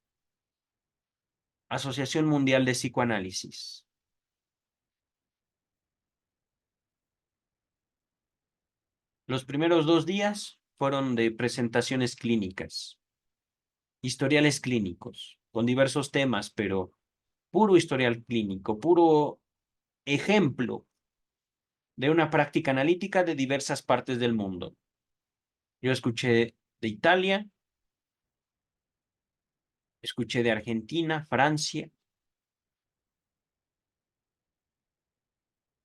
Asociación Mundial de Psicoanálisis. Los primeros 2 días fueron de presentaciones clínicas, historiales clínicos, con diversos temas, pero puro historial clínico, puro ejemplo de una práctica analítica de diversas partes del mundo. Yo escuché de Italia, escuché de Argentina, Francia.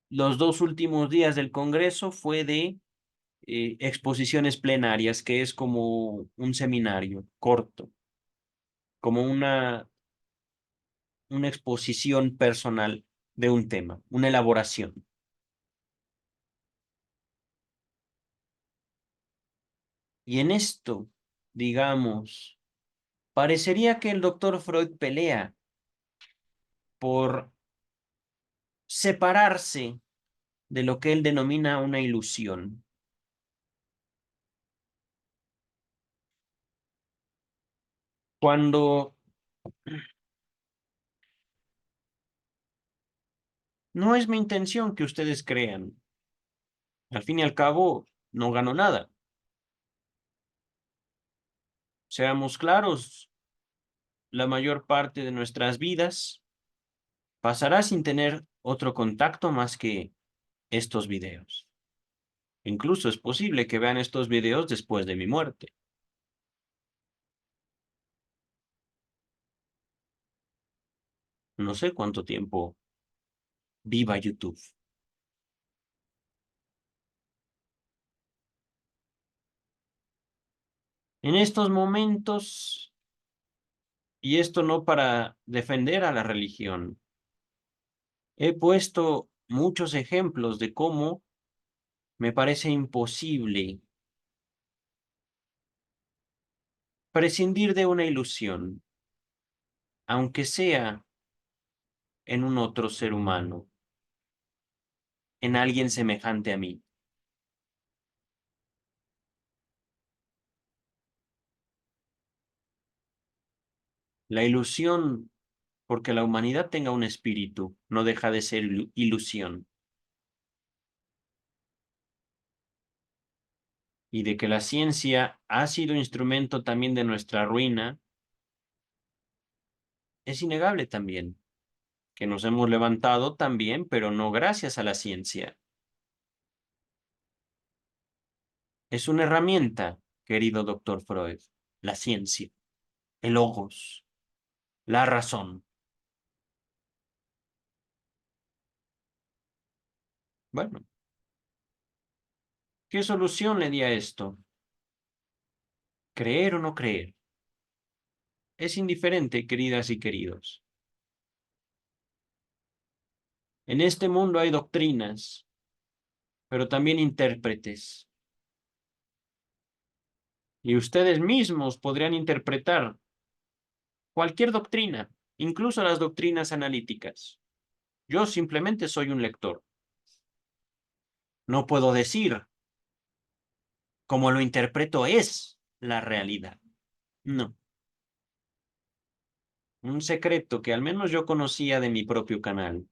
Los 2 últimos días del Congreso fue de exposiciones plenarias, que es como un seminario corto, como una una exposición personal de un tema, una elaboración. Y en esto, digamos, parecería que el doctor Freud pelea por separarse de lo que él denomina una ilusión. Cuando no es mi intención que ustedes crean. Al fin y al cabo, no gano nada. Seamos claros, la mayor parte de nuestras vidas pasará sin tener otro contacto más que estos videos. Incluso es posible que vean estos videos después de mi muerte. No sé cuánto tiempo viva YouTube. En estos momentos, y esto no para defender a la religión, he puesto muchos ejemplos de cómo me parece imposible prescindir de una ilusión, aunque sea en un otro ser humano, en alguien semejante a mí. La ilusión, porque la humanidad tenga un espíritu, no deja de ser ilusión. Y de que la ciencia ha sido instrumento también de nuestra ruina, es innegable también, que nos hemos levantado también, pero no gracias a la ciencia. Es una herramienta, querido doctor Freud, la ciencia, el logos, la razón. Bueno, ¿qué solución le di a esto? ¿Creer o no creer? Es indiferente, queridas y queridos. En este mundo hay doctrinas, pero también intérpretes. Y ustedes mismos podrían interpretar cualquier doctrina, incluso las doctrinas analíticas. Yo simplemente soy un lector. No puedo decir cómo lo interpreto es la realidad. No. Un secreto que al menos yo conocía de mi propio canal.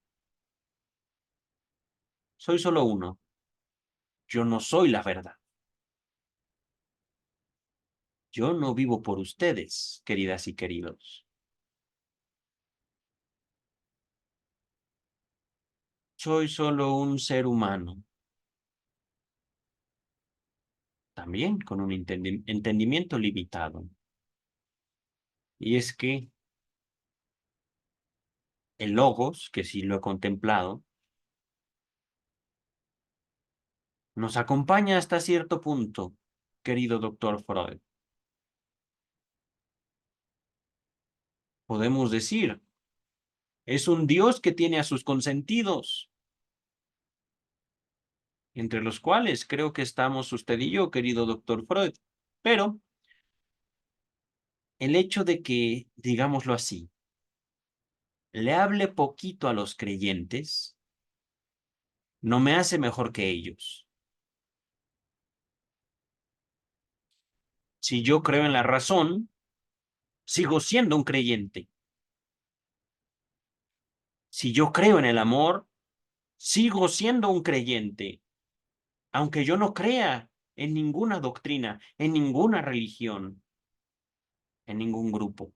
Soy solo uno. Yo no soy la verdad. Yo no vivo por ustedes, queridas y queridos. Soy solo un ser humano, también con un entendimiento limitado. Y es que el logos, que sí lo he contemplado, nos acompaña hasta cierto punto, querido doctor Freud. Podemos decir, es un Dios que tiene a sus consentidos, entre los cuales creo que estamos usted y yo, querido doctor Freud. Pero el hecho de que, digámoslo así, le hable poquito a los creyentes, no me hace mejor que ellos. Si yo creo en la razón, sigo siendo un creyente. Si yo creo en el amor, sigo siendo un creyente, aunque yo no crea en ninguna doctrina, en ninguna religión, en ningún grupo.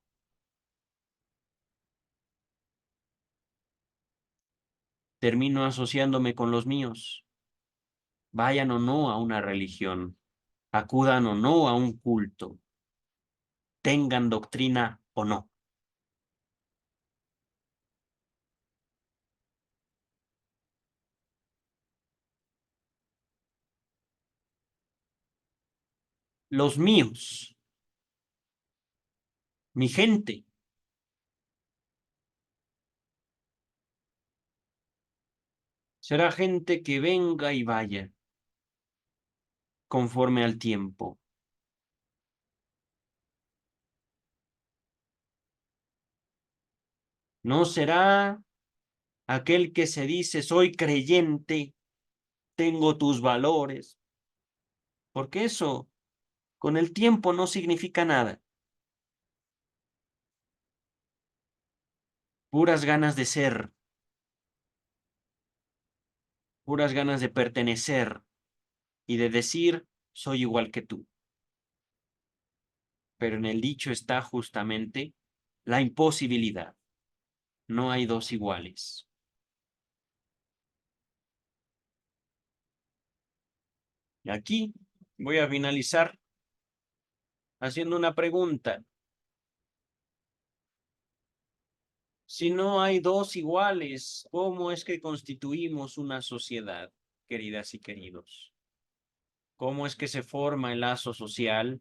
Termino asociándome con los míos, vayan o no a una religión, acudan o no a un culto, tengan doctrina o no. Los míos, mi gente, Será gente que venga y vaya conforme al tiempo. No será aquel que se dice soy creyente, tengo tus valores, porque eso con el tiempo no significa nada. Puras ganas de ser, puras ganas de pertenecer y de decir soy igual que tú. Pero en el dicho está justamente la imposibilidad. No hay dos iguales. Y aquí voy a finalizar haciendo una pregunta. Si no hay dos iguales, ¿cómo es que constituimos una sociedad, queridas y queridos? ¿Cómo es que se forma el lazo social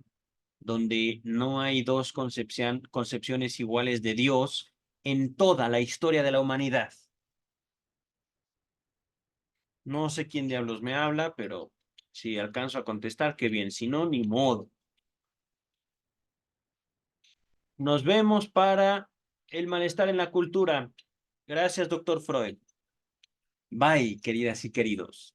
donde no hay dos concepciones iguales de Dios en toda la historia de la humanidad? No sé quién diablos me habla, pero si alcanzo a contestar, qué bien. Si no, ni modo. Nos vemos para el malestar en la cultura. Gracias, doctor Freud. Bye, queridas y queridos.